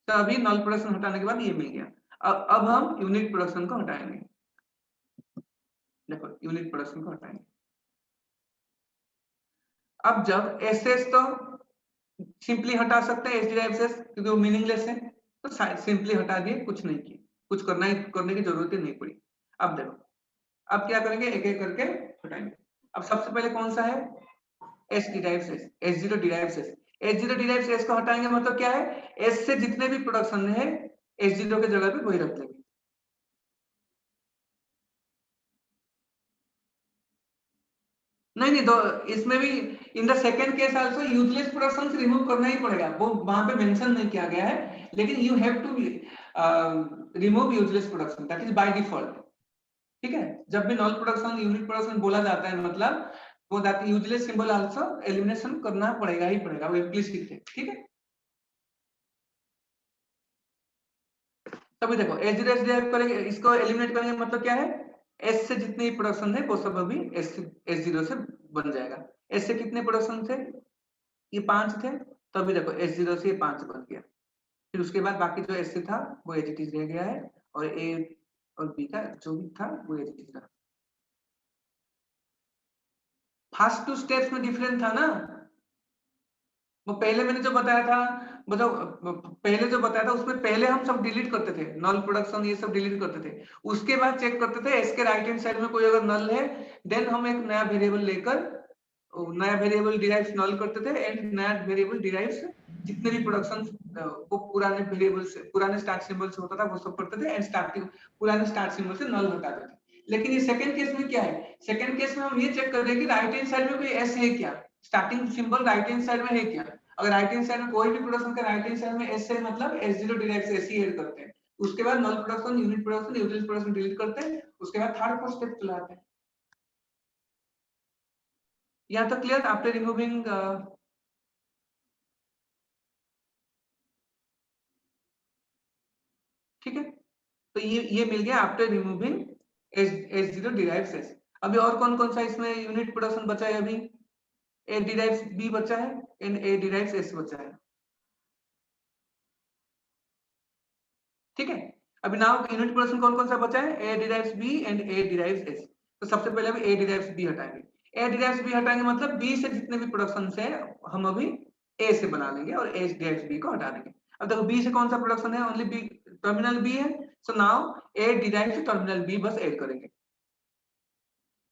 तो अभी नल प्रोडक्शन हटाने के बाद ये मिल गया। अब हम यूनिट प्रोडक्शन को हटाएंगे, देखो यूनिट प्रोडक्शन को हटाएंगे। अब जब एस तो सिंपली हटा सकते हैं, एस डिराइव्स एस, क्योंकि वो मीनिंगलेस है, तो सिंपली हटा दिए, कुछ नहीं किया, कुछ करने की जरूरत ही नहीं पड़ी। अब देखो अब क्या करेंगे, एक एक करके हटाएंगे। अब सबसे पहले कौन सा है, S derives S, S zero derives S. S zero derives S को हटाएंगे मतलब क्या है, एस से जितने भी प्रोडक्शन है एस जीरो के जगह पे वही रख देंगे। नहीं दो, इसमें भी in the second case also useless production से रिमूव करना ही पड़ेगा, वो वहां पे मेंशन नहीं किया गया है, लेकिन you have to remove useless production, that is by default, ठीक है। जब भी नॉन प्रोडक्शन यूनिट प्रोडक्शन बोला जाता है मतलब वो that useless symbol also elimination करना पड़ेगा ही पड़ेगा, वो इम्प्लिसिट है, ठीक है। तभी देखो एस जीरो करेंगे, इसको एलिमिनेट करेंगे मतलब क्या है, एस से जितने प्रोडक्शन है वो सब अभी एस जीरो से बन जाएगा। एस से कितने प्रोडक्शन थे, ये 5 थे, तो अभी देखो एस जीरो से ये 5 बन गया। फिर उसके बाद बाकी जो एस से था वो एज इट इज रह गया है, और ए और बी का जो भी था वो एज इट इज रहा। फर्स्ट 2 स्टेप्स में डिफरेंट था ना, वो पहले मैंने जो बताया था, मतलब पहले जो बताया था उसमें पहले हम सब डिलीट करते थे, नल प्रोडक्शन ये सब डिलीट करते थे। उसके बाद चेक करते थे एस के राइट हैंड साइड में कोई अगर नल है, देन हम एक नया वेरिएबल लेकर नया वेरिएबल डिराइव्स नल करते थे एंड नया वेरिएबल डिराइव्स जितने भी प्रोडक्शन वो पुराने वेरिएबल से पुराने स्टार्ट सिंबल से होता था वो सब करते थे एंड स्टार्टिंग पुराने स्टार्ट सिंबल से नल हटा देते थे। लेकिन ये सेकंड केस में क्या है, सेकंड केस में हम ये चेक कर रहे हैं कि राइट हैंड साइड में कोई एस है क्या, starting symbol right hand side में है क्या। अगर राइट हैंड साइड में कोई भी प्रोडक्शन का राइट हैंड साइड में एस है मतलब S0 डिराइव्स एस ही ऐड करते हैं। उसके बाद null production, unit production, utility production delete करते हैं, उसके बाद थर्ड फोर्थ स्टेप चलाते हैं। यहाँ तक क्लियर आफ्टर रिमूविंग ठीक है। तो ये मिल गया after removing S0 derives S। अभी और कौन कौन सा इसमें यूनिट प्रोडक्शन बचा है, अभी A डिराइव्स B बचा है एंड A डिराइव्स S बचा है। ठीक है, अभी नाउ यूनिट प्रोडक्शन कौन कौन सा बचा है, A derives B and A derives S। तो सबसे पहले अभी A डिराइव्स B हटाएंगे। A डिराइव्स B हटाएंगे मतलब B से जितने भी प्रोडक्शन है हम अभी A से बना लेंगे और A डिराइव्स B को हटा देंगे। अब देखो B से कौन सा प्रोडक्शन है, ओनली B, टर्मिनल B है। So now A derives terminal B बस ऐड करेंगे।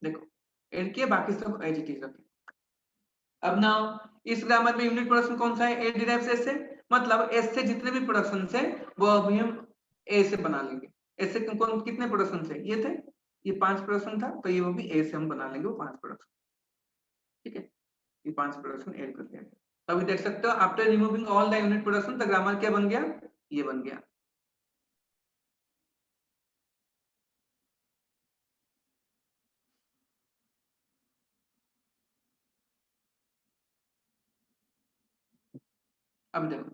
देखो ऐड किया, बाकी सब एज इट इज रखें। अब नाउ इस ग्रामर में यूनिट प्रोडक्शन कौन सा है, A डिराइव्स S से, मतलब S से जितने भी प्रोडक्शन है वो अभी हम A से बना लेंगे। S से कौन कितने प्रोडक्शन थे, ये थे, ये 5 प्रोडक्शन था, तो ये वो भी A से हम बना लेंगे वो 5 प्रोडक्शन। ठीक है, ये 5 प्रोडक्शन ऐड कर दिया। तो अभी देख सकते हो after removing all the unit production the grammar क्या बन गया, ये बन गया। अब देखो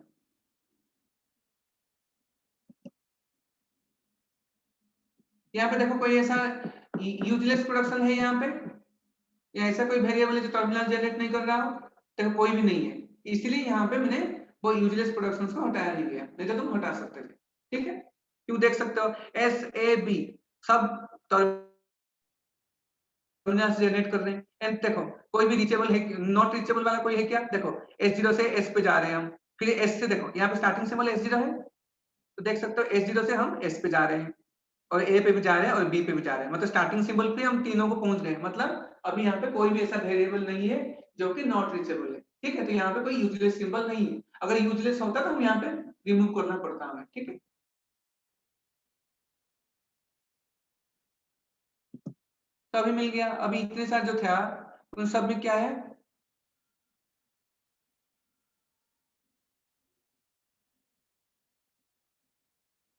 यहाँ पे, देखो कोई ऐसा यूजलेस प्रोडक्शन है यहाँ पे, या ऐसा कोई वेरिएबल है जो टर्मिनल जनरेट नहीं कर रहा हो, तो कोई भी नहीं है। इसलिए यहाँ पे मैंने वो यूजलेस प्रोडक्शंस को हटाया नहीं गया, नहीं तो तुम हटा सकते थे। ठीक है, क्यों देख सकते हो एस ए बी सब टर्मिनल से जनरेट कर रहे हैं। एंड देखो कोई भी रीचेबल है, नॉट रीचेबल वाला कोई है क्या, देखो S0 से S पे जा रहे हैं हम, फिर S से देखो यहाँ पे स्टार्टिंग सिंबल S0 है, तो देख सकते हो S0 से हम S पे जा रहे हैं और A पे भी जा रहे हैं और B पे भी जा रहे हैं, मतलब स्टार्टिंग सिंबल पे हम तीनों को पहुंच गए। मतलब अभी यहाँ पे कोई भी ऐसा वेरिएबल नहीं है जो कि नॉट रीचेबल है। ठीक है, तो यहाँ पे कोई यूजलेस सिंबल नहीं है। अगर यूजलेस होता तो हम यहाँ पे रिमूव करना पड़ता हमें। ठीक है, तो अभी मिल गया। अभी इतने सारे जो था उन सब में क्या है,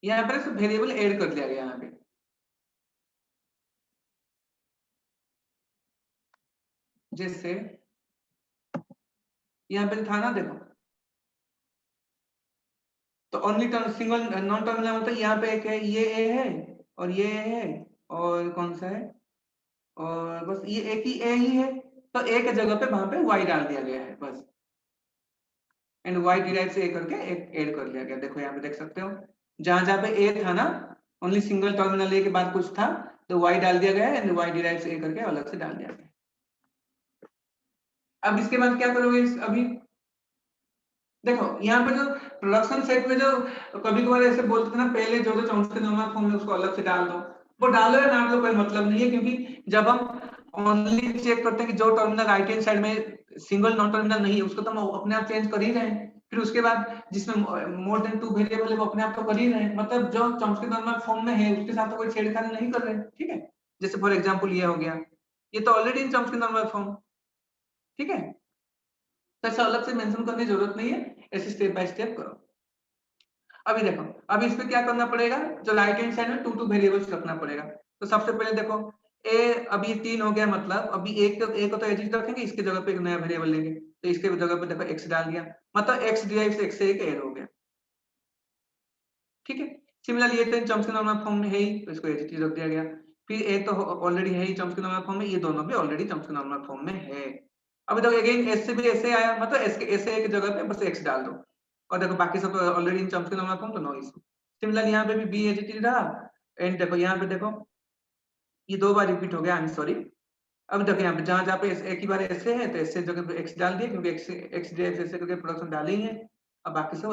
यहाँ पर सब वेरिएबल ऐड कर दिया गया यहाँ पे। जैसे यहाँ पे था ना, देखो तो ओनली सिंगल नॉन टर्मिनल मतलब यहाँ पे एक है, ये ए है और ये ए है और कौन सा है, और बस ये एक ही ए ही है, तो ए के जगह पे वहां पे वाई डाल दिया गया है बस। एंड वाई डिराइव से ए करके एक ऐड कर लिया गया। देखो यहाँ पे देख सकते हो जहां जहां पे ए था ना, ओनली सिंगल टर्मिनल ए के बाद कुछ था तो वाई डाल दिया गया है एंड वाई डिराइव से ए करके अलग से डाल दिया गया। अब इसके बाद क्या करोगे अभी, देखो यहाँ पे जो प्रोडक्शन सेट में जो कभी कभार ऐसे बोलते थे ना, पहले जो जो चॉम्स्की नॉर्मल फॉर्म है उसको अलग से डाल दो, वो डालो या ना डालो कोई मतलब नहीं है, क्योंकि जब हम ओनली चेक करते हैं कि जो टर्मिनल राइट हैंड साइड में सिंगल नॉन टर्मिनल नहीं है उसको तो हम अपने आप चेंज कर ही रहे हैं, फिर उसके बाद जिसमें मोर देन 2 वेरिएबल है वो अपने आप तो कर ही रहे हैं, मतलब जो चॉम्स्की नॉर्मल फॉर्म में है उसके साथ तो कोई छेड़खानी नहीं कर रहे हैं। ठीक है, जैसे फॉर एग्जाम्पल ये हो गया, ये तो already in Chomsky normal form. ठीक है, तो ऐसा अलग से मेंशन करने की जरूरत नहीं है, ऐसे स्टेप बाय स्टेप करो। अभी देखो, अभी इस पे क्या करना पड़ेगा, जो राइट हैंड साइड में 2 वेरिएबल्स रखना पड़ेगा। तो सबसे पहले देखो ए अभी 3 हो गया, मतलब अभी एक को तो एडिट रखेंगे, इसके जगह पे एक नया वेरिएबल लेंगे, तो इसके जगह पे देखो x डाल दिया, मतलब x डिराइव से x से एक ऐड हो गया। ठीक है, सिमिलरली ये तो चॉम्स्की नॉर्मल फॉर्म में है ही, तो इसको एडिट रख दिया गया। फिर ए तो ऑलरेडी है ही चॉम्स्की नॉर्मल फॉर्म में, ये दोनों भी ऑलरेडी चॉम्स्की नॉर्मल फॉर्म में है। अभी देखो अगेन एस से भी ऐसे आया, मतलब एस के ऐसे एक जगह पे बस x डाल दो, और देखो बाकी सब तो already in Chomsky normal form, तो नो इशू। सिमिलरली यहाँ पे भी बी एडिटेड रहा, एंड देखो यहाँ पे देखो ये 2 बार रिपीट हो गया, आई एम सॉरी। अब देखो यहाँ पे जहां जहां पे एक ही बार ऐसे है तो ऐसे जगह पे x डाल दिए, क्योंकि x डायरेक्ट ऐसे करके प्रोडक्शन डाले ही है। अब बाकी सब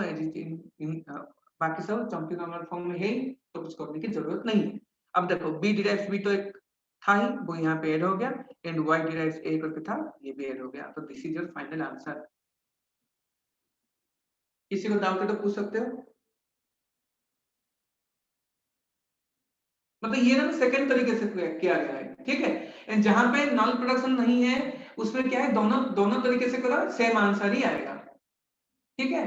बाकी सब चॉम्स्की नॉर्मल फॉर्म में है ही, तो कुछ करने की जरूरत नहीं है। अब देखो b डिराइव्स b तो एक था ही, वो यहाँ पे ऐड हो गया, एंड y डिराइव्स a करके था, ये भी ऐड हो गया। तो this is your final answer. किसी को डाउट है तो पूछ सकते हो। मतलब ये ना सेकंड तरीके से किया गया है, ठीक है। एंड जहां पे नल प्रोडक्शन नहीं है उसमें क्या है, दोनों तरीके से करो सेम आंसर ही आएगा, ठीक है।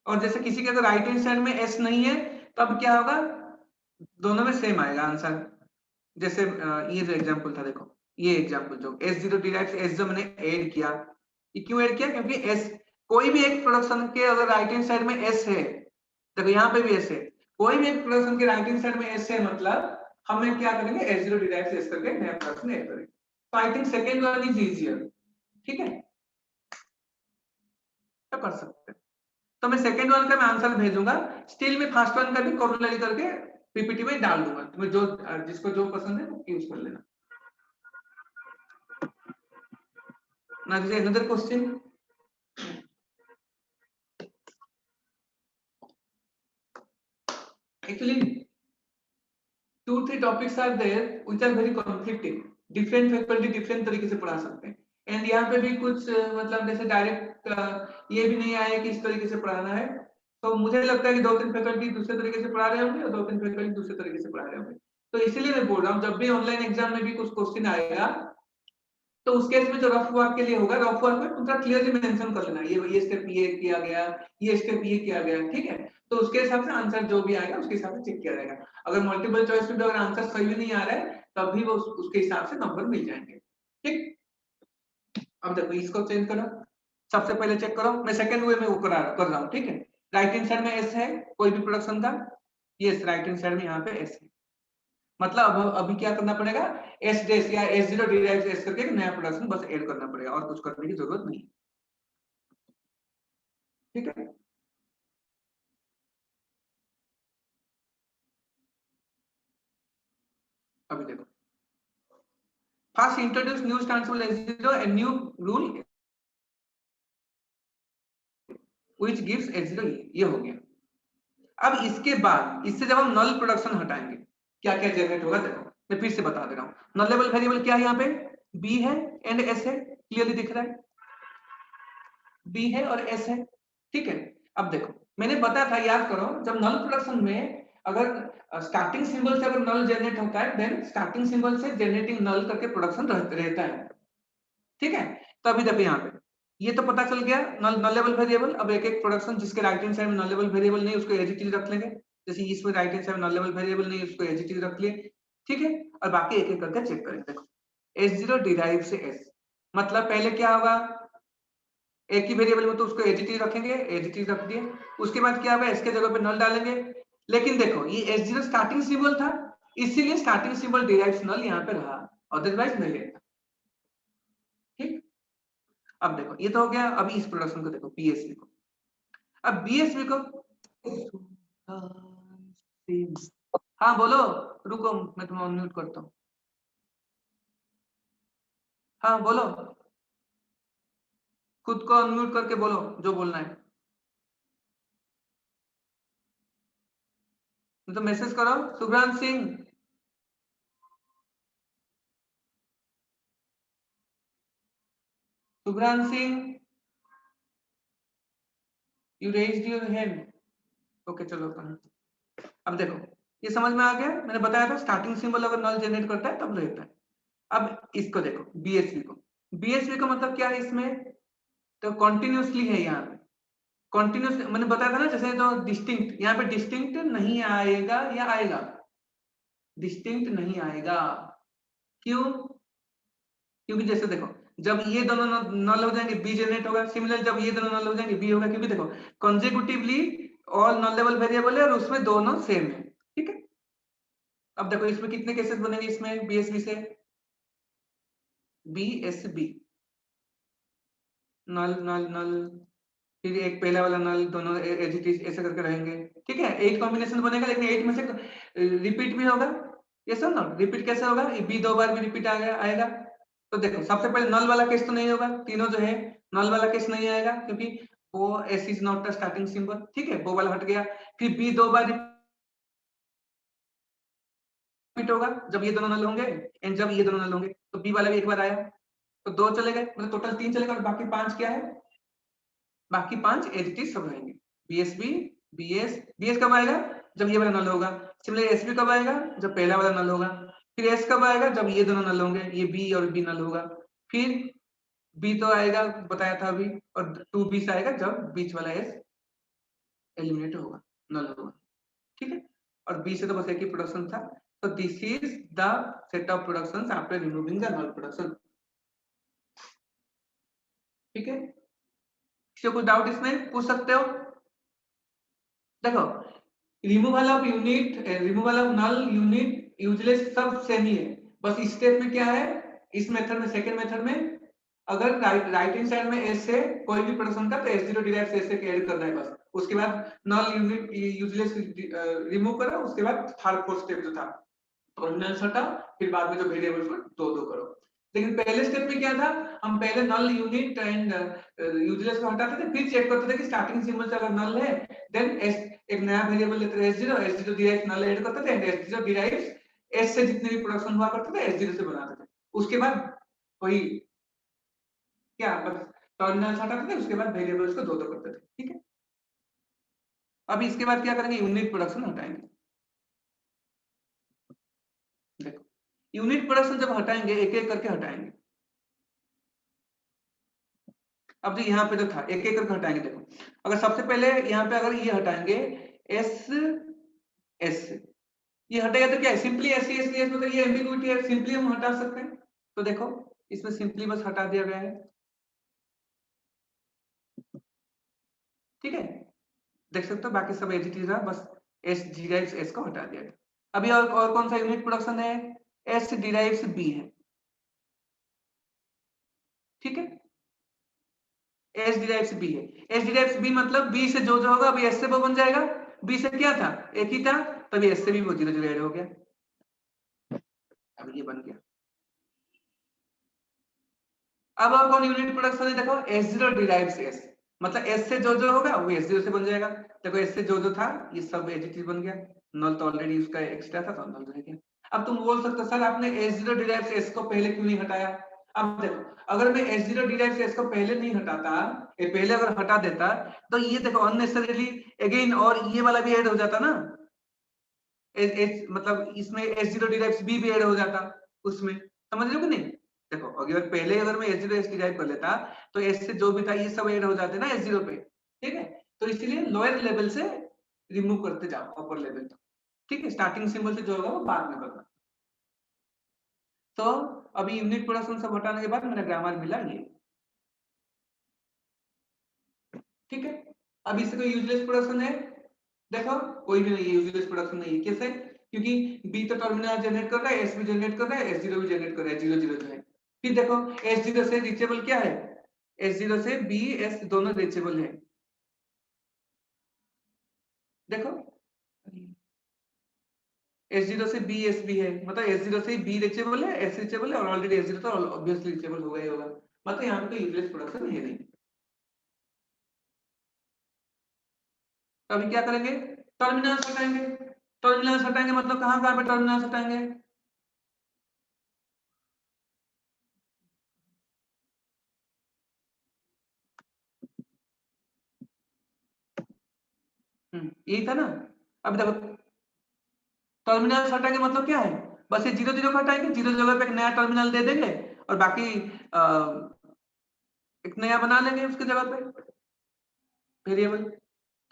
और जैसे किसी के अगर राइट हैंड साइड में एस नहीं है तब क्या होगा, दोनों में सेम आएगा आंसर। जैसे ये जो एग्जांपल था देखो, ये एग्जांपल जो S0 डिराइव्स एस जो मैंने ऐड किया, ये क्यों ऐड किया, क्योंकि एस कोई भी एक प्रोडक्शन के अगर राइट हैंड साइड में एस है, देखो यहाँ पे भी एस है, कोई भी एक प्रोडक्शन के राइट हैंड साइड में एस है, मतलब हमें क्या करेंगे, S0 डिराइव्स एस करके नया प्रोडक्शन ऐड करेंगे। तो I think second one is easier, ठीक है, क्या कर सकते हैं। तो मैं सेकंड वन का मैं आंसर भेजूंगा, स्टिल मैं फर्स्ट वन का भी कोरोलरी करके पीपीटी में डाल दूंगा, तुम्हें जो जिसको जो पसंद है वो यूज कर लेना। Now there is another question. Actually, 2-3 topics are there which are very conflicting. Different faculty different तरीके से पढ़ा सकते हैं। एंड यहाँ पे भी कुछ मतलब जैसे डायरेक्ट ये भी नहीं आया कि इस तरीके से पढ़ाना है, तो मुझे लगता है कि 2-3 फैकल्टी दूसरे तरीके से पढ़ा रहे होंगे और 2-3 फैकल्टी दूसरे तरीके से पढ़ा रहे होंगे। तो इसीलिए मैं बोल रहा हूँ, जब भी ऑनलाइन एग्जाम में भी कुछ क्वेश्चन आएगा तो उस केस में जो रफ वर्क के लिए होगा, रफ वर्क में पूरा क्लियरली मेंशन कर लेना, ये स्टेप ये किया गया, ये स्टेप ये किया गया, ठीक है। तो उसके हिसाब से आंसर जो भी आएगा उसके हिसाब से चेक किया जाएगा। अगर मल्टीपल चॉइस में भी अगर आंसर सही भी नहीं आ रहा है तब भी वो उसके हिसाब से नंबर मिल जाएंगे, ठीक। अब देखो इसको चेंज करो, सबसे पहले चेक करो, मैं सेकंड वे में वो कर रहा हूँ, ठीक है। राइट हैंड साइड में एस है कोई भी प्रोडक्शन का, यस राइट हैंड साइड में यहाँ पे एस है, मतलब अभी क्या करना पड़ेगा, एस डेस या S0 डिराइव्स एस करके नया प्रोडक्शन बस ऐड करना पड़ेगा, और कुछ करने की जरूरत नहीं, ठीक है। अभी देखो, first introduce new transfer S0 and new rule which gives S0, ये हो गया। अब इसके बाद इससे जब हम नल प्रोडक्शन हटाएंगे क्या क्या जनरेट होगा, देखो मैं फिर से बता दे रहा हूँ। नल लेवल वेरिएबल क्या है, यहाँ पे बी है एंड एस है, क्लियरली दिख रहा है, बी है और एस है, ठीक है। अब देखो मैंने बताया था, याद करो, जब नल प्रोडक्शन में अगर स्टार्टिंग सिंबल से अगर नल जनरेट होता है देन स्टार्टिंग सिंबल से जनरेटिंग नल करके प्रोडक्शन रहता है, ठीक है। तो अभी देखो यहाँ पे ये तो पता चल गया नल लेवल वेरिएबल। अब एक एक प्रोडक्शन जिसके राइट हैंड साइड में नल लेवल वेरिएबल नहीं उसको एज इट इज रख लेंगे, जैसे इसमें राइट हैंड साइड में नल लेवल वेरिएबल नहीं उसको एज इट इज रख लिए, ठीक है। और बाकी एक एक करके चेक करेंगे। देखो S0 डिराइव से S, मतलब पहले क्या होगा, एक ही वेरिएबल में तो उसको एजीटी रखेंगे, एजीटी रख दिए, उसके बाद क्या होगा इसके जगह पे नल डालेंगे। लेकिन देखो ये S0 स्टार्टिंग सिंबल था, इसीलिए स्टार्टिंग सिंबल डिराइव्स नल यहाँ पे रहा, अदरवाइज नहीं रहता, ठीक। अब देखो ये तो हो गया। अभी इस प्रोडक्शन को देखो, बीएसवी को, अब बीएसवी को, हाँ बोलो, रुको मैं तुम्हें अनम्यूट करता हूँ, हाँ बोलो, खुद को अनम्यूट करके बोलो जो बोलना है, तो मैसेज करो। Subhrant Singh, Subhrant Singh, you raised your hand, okay चलो। अब देखो ये समझ में आ गया, मैंने बताया था स्टार्टिंग सिंबल अगर नल जनरेट करता है तब रहता है। अब इसको देखो बीएसवी को, बीएसवी का मतलब क्या है इसमें, तो कॉन्टिन्यूसली है यहाँ पे, कॉन्टिन्यूस मैंने बताया था ना, जैसे तो डिस्टिंक्ट, यहाँ पे डिस्टिंक्ट नहीं आएगा या आएगा, डिस्टिंक्ट नहीं आएगा, क्यों, क्योंकि जैसे देखो जब ये दोनों नल हो जाएंगे बी जनरेट होगा, सिमिलर जब ये दोनों नल हो जाएंगे बी होगा, क्योंकि देखो कंसेक्यूटिवली ऑल नल लेवल वेरिएबल है और उसमें दोनों सेम है, ठीक है। अब देखो इसमें कितने केसेस बनेंगे, इसमें बीएसबी से बीएसबी, नल नल नल, फिर एक पहला वाला नल, दोनों एजिटीज ऐसे करके रहेंगे, ठीक है। 8 कॉम्बिनेशन बनेगा, लेकिन 8 में से रिपीट भी होगा, ये सब ना रिपीट कैसे होगा, ये बी 2 बार भी रिपीट आ गया आएगा। तो देखो सबसे पहले नल वाला केस तो नहीं होगा, तीनों जो है नल वाला केस नहीं आएगा क्योंकि वो S is not the starting symbol, ठीक है, वो वाला हट गया। फिर बी 2 बार रिपीट होगा जब ये दोनों नल होंगे, एंड जब ये दोनों नल होंगे तो बी वाला भी एक बार आया, तो 2 चले गए, मतलब टोटल 3 चलेगा और बाकी 5 क्या है, बाकी 5 एजिटीज सब रहेंगे, बीएसबी बीएस, बीएस कब आएगा जब ये वाला नल होगा, सिमिलरली एस बी कब आएगा, जब पहला वाला नल होगा। फिर एस कब आएगा, जब ये दोनों नल होंगे, ये बी और बी नल होगा। फिर बी तो आएगा, बताया था अभी, और 2b से आएगा जब बीच वाला एस एलिमिनेट होगा, नल होगा। ठीक है, और बी से तो बस एक ही प्रोडक्शन था। तो this is the set of productions after removing the null production. ठीक है, किसी को कोई डाउट इसमें पूछ सकते हो। देखो, removal of unit, removal of null unit useless सब सेम ही है, बस इस स्टेप में क्या है, इस मेथड में, सेकंड मेथड में, अगर राइट हैंड साइड में एस से कोई भी प्रोडक्शन का, तो S0 डिराइव से एस से ऐड करना है बस। उसके बाद नल यूनिट यूजलेस रिमूव करो, उसके बाद थर्ड फोर्थ स्टेप जो था टर्मिनल्स हटा, फिर बाद में जो वेरिएबल्स को दो दो करो। लेकिन पहले स्टेप में क्या था, हम पहले नल यूनिट एंड यूजलेस को हटाते थे, फिर चेक करते थे कि स्टार्टिंग सिंबल से अगर नल है, देन एस एक नया वेरिएबल लेते थे S0 डिराइव नल ऐड करते थे, एंड S0 डिराइव एस से जितने भी प्रोडक्शन हुआ करते थे S0 से बनाते थे। उसके बाद वही क्या, बस टर्मिनल्स हटाते थे, उसके बाद वेरिएबल्स को दो दो करते थे। ठीक है, अभी इसके बाद क्या करेंगे, यूनिट प्रोडक्शन हटाएंगे। देखो, यूनिट प्रोडक्शन जब हटाएंगे, एक एक करके हटाएंगे। अब जो यहाँ पे जो था, एक एक करके हटाएंगे। देखो, अगर सबसे पहले यहाँ पे अगर ये हटाएंगे एस एस, ये हटेगा तो क्या है, सिंपली एस सी एस मतलब ये एम्बिगुइटी है, सिंपली हम हटा सकते हैं। तो देखो, इसमें सिंपली बस हटा दिया गया है। ठीक है, देख सकते हो, बाकी सब एज इट इज है, बस एस डिराइव्स एस को हटा दिया गया। अभी और कौन सा यूनिट प्रोडक्शन है, एस डिराइव्स बी है। ठीक है, एस डिराइव्स बी है। एस डिराइव्स बी मतलब बी से जो जो होगा अभी एस से वो बन जाएगा। बी से क्या था, एक ही था, तभी एस से भी वो 0 0 ऐड हो गया, अब ये बन गया। अब और कौन यूनिट प्रोडक्शन है, देखो S0 डिराइव्स S, मतलब S से जो जो होगा वो S0 से बन जाएगा। देखो S से जो जो था ये सब एडिटिव बन गया, नल तो ऑलरेडी उसका एक्स्ट्रा था तो नल रह गया। अब तुम बोल सकते हो सर आपने S0 डिराइव्स S को पहले क्यों नहीं हटाया। अब देखो, अगर मैं S0 डिराइव्स S को पहले नहीं हटाता, ये पहले अगर हटा देता, तो ये देखो अननेसेसरीली अगेन और ये वाला भी ऐड हो जाता ना, मतलब इसमें S0 डिराइव्स B भी ऐड हो जाता उसमें, समझ रहे हो कि नहीं। देखो, अगर पहले अगर मैं S0 S डिराइव कर लेता, तो S से जो भी था ये सब ऐड हो जाते ना S0 पे। ठीक है, तो इसलिए लोअर लेवल से रिमूव करते जाओ अपर लेवल तक। ठीक है, स्टार्टिंग सिंबल से जो होगा वो बाद में करना। तो अभी यूनिट प्रोडक्शन सब हटाने के बाद मेरा ग्रामर मिला ये। ठीक है, अब इससे कोई यूजलेस प्रोडक्शन है, देखो कोई भी नहीं है, यूजलेस प्रोडक्शन नहीं है। कैसे, क्योंकि बी तो टर्मिनल जनरेट कर रहा है, एस भी जनरेट कर रहा है, S0 भी जनरेट कर रहा है, 0 0 जो है। फिर देखो, S0 से रीचेबल क्या है, S0 से बी एस दोनों रीचेबल है। देखो, S0 से बी एस भी है, मतलब S0 से बी रीचेबल है, एस रीचेबल है, और ऑलरेडी S0 तो ऑब्वियसली रीचेबल होगा ही होगा, मतलब यहाँ पे कोई यूजलेस प्रोडक्शन है नहीं। तो अभी क्या करेंगे, टर्मिनल्स हटाएंगे। टर्मिनल्स हटाएंगे मतलब कहाँ कहाँ पे टर्मिनल्स हटाएंगे, यही था ना। अब देखो, टर्मिनल हटाएंगे मतलब क्या है, बस ये 0 0 को हटाएंगे, 0 जगह पे एक नया टर्मिनल दे देंगे, और बाकी एक नया बना लेंगे उसकी जगह पे वेरिएबल।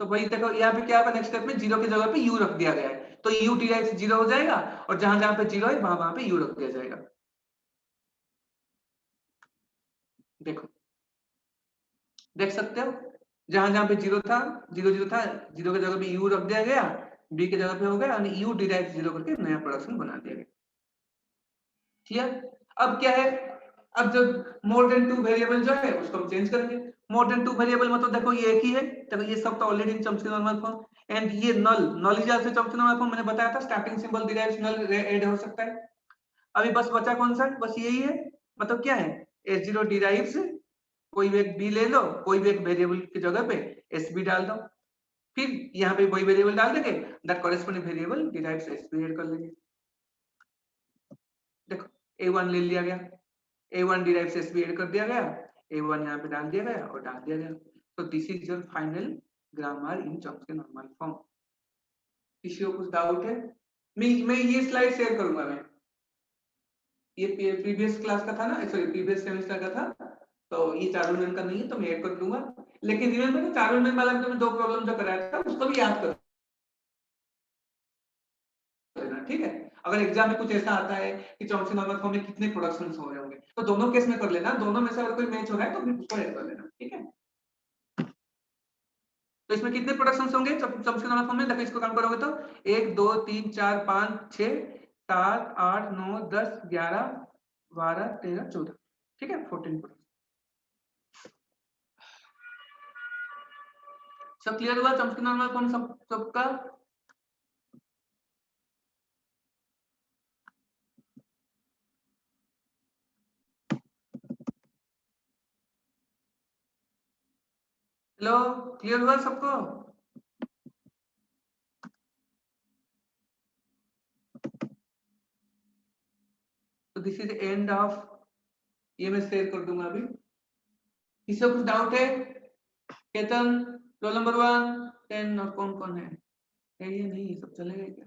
तो वही देखो, यहाँ पे क्या होगा, नेक्स्ट स्टेप में 0 की जगह पे u रख दिया गया है, तो u डिराइव 0 हो जाएगा, और जहां जहां पे 0 है वहां वहां पे u रख दिया जाएगा। देखो, देख सकते हो, जहां जहां पे 0 था, 0 0 था, 0 की जगह पे u रख दिया गया, b की जगह पे हो गया, और u डिराइव 0 करके नया प्रोडक्शन बना दिया गया। क्लियर, अब क्या है, अब जब मोर देन 2 वेरिएबल जो है उसको हम चेंज करेंगे। मोर देन 2 वेरिएबल मतलब देखो ये एक ही है, देखो ये सब तो already in Chomsky normal form, and ये null null is also Chomsky normal form, मैंने बताया था starting symbol derives null add हो सकता है। अभी बस बचा कौन सा, बस यही है, मतलब क्या है, S0 डिराइव्स कोई भी एक b ले लो, कोई भी एक वेरिएबल की जगह पे SB डाल दो, फिर यहाँ पे वही वेरिएबल डाल देंगे, that corresponding variable derives SB add कर लेंगे। देखो, A1 ले लिया गया, A1 डिराइव से SB ऐड कर दिया गया, A1 यहाँ पे डाल दिया गया और डाल दिया गया। तो this is your final grammar in Chomsky normal form. किसी को कुछ डाउट है? मैं ये स्लाइड शेयर करूंगा। मैं ये प्रीवियस क्लास का था ना, सॉरी प्रीवियस सेमेस्टर का था, तो ये चारुल मैम का नहीं है तो मैं ऐड कर दूंगा। लेकिन रिमेंबर ना, चारुल मैम वाला तो मैं 2 प्रॉब्लम जो कराया था उसको भी याद कर लेना, ठीक है। अगर एग्जाम में कुछ ऐसा आता है कि चॉम्स्की नॉर्मल फॉर्म में कितने प्रोडक्शंस हो रहे होंगे, तो दोनों केस में कर लेना, दोनों में से अगर कोई मैच हो रहा है तो फिर उसको ऐड कर लेना, ठीक है। तो इसमें कितने प्रोडक्शंस होंगे चॉम्स्की नॉर्मल फॉर्म में? देखो इसको काम करोगे तो 1 2 3 4 5 6 7 8 9 10 11 12 13 14, ठीक है, 14 प्रोडक्शन। सब क्लियर हुआ चॉम्स्की नॉर्मल फॉर्म सबका? हेलो, क्लियर हुआ सबको? तो दिस इज एंड ऑफ, ये मैं शेयर कर दूंगा अभी। किसी को कुछ डाउट है? केतन, रोल नंबर 1 10 और कौन कौन है ये नहीं, ये सब चलेगा क्या?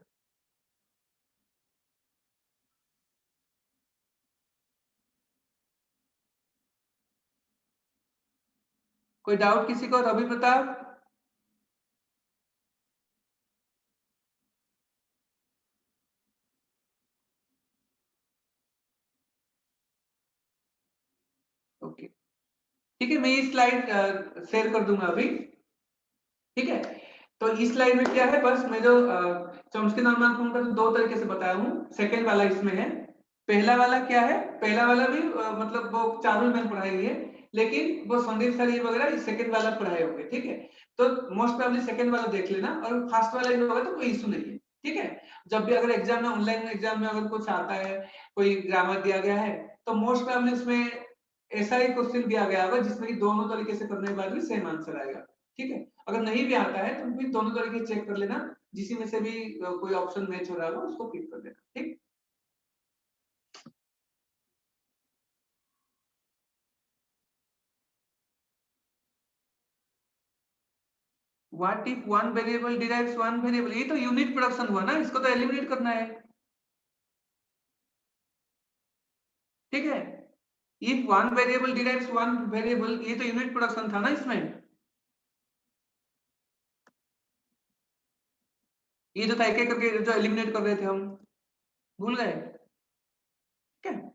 कोई डाउट किसी को? रवि प्रताप? ओके, ठीक है, मैं ये स्लाइड शेयर कर दूंगा अभी, ठीक है। तो इस स्लाइड में क्या है, बस मैं जो चॉम्स्की नॉर्मल फॉर्म का 2 तरीके से बताया हूँ, सेकंड वाला इसमें है। पहला वाला क्या है? पहला वाला भी मतलब वो चारुल मैम पढ़ाई हुई है, लेकिन वो संदीप सर ये वगैरह इस सेकंड वाला पढ़ाए होंगे, ठीक है। तो मोस्ट प्रोबेबली सेकंड वाला देख लेना, और फर्स्ट वाला ही होगा तो कोई इशू नहीं है, ठीक है। जब भी अगर एग्जाम में, ऑनलाइन एग्जाम में अगर कुछ आता है, कोई ग्रामर दिया गया है, तो मोस्ट प्रोबेबली उसमें ऐसा ही क्वेश्चन दिया गया होगा जिसमें कि दोनों तरीके से करने के बाद भी सेम आंसर आएगा, ठीक है। अगर नहीं भी आता है तो भी दोनों तरीके चेक कर लेना, जिसी में से भी कोई ऑप्शन मैच हो रहा होगा उसको पिक कर लेना, ठीक। What if one variable derives one variable, ये तो यूनिट प्रोडक्शन हुआ ना, इसको तो एलिमिनेट करना है, ठीक है। If one variable derives one variable, ये तो यूनिट प्रोडक्शन था ना इसमें, ये जो था एक एक करके जो एलिमिनेट कर रहे थे हम, भूल गए? ठीक है,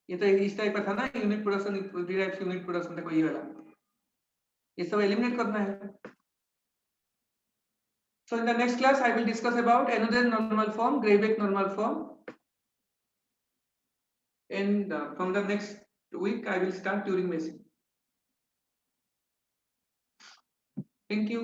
ये तो इस टाइप का था ना, unit production derives unit production था कोई वाला, ये सब एलिमिनेट करना है। So in the next class, I will discuss about another normal form, Greibeck normal form. And from the next week, I will start Turing machine. Thank you.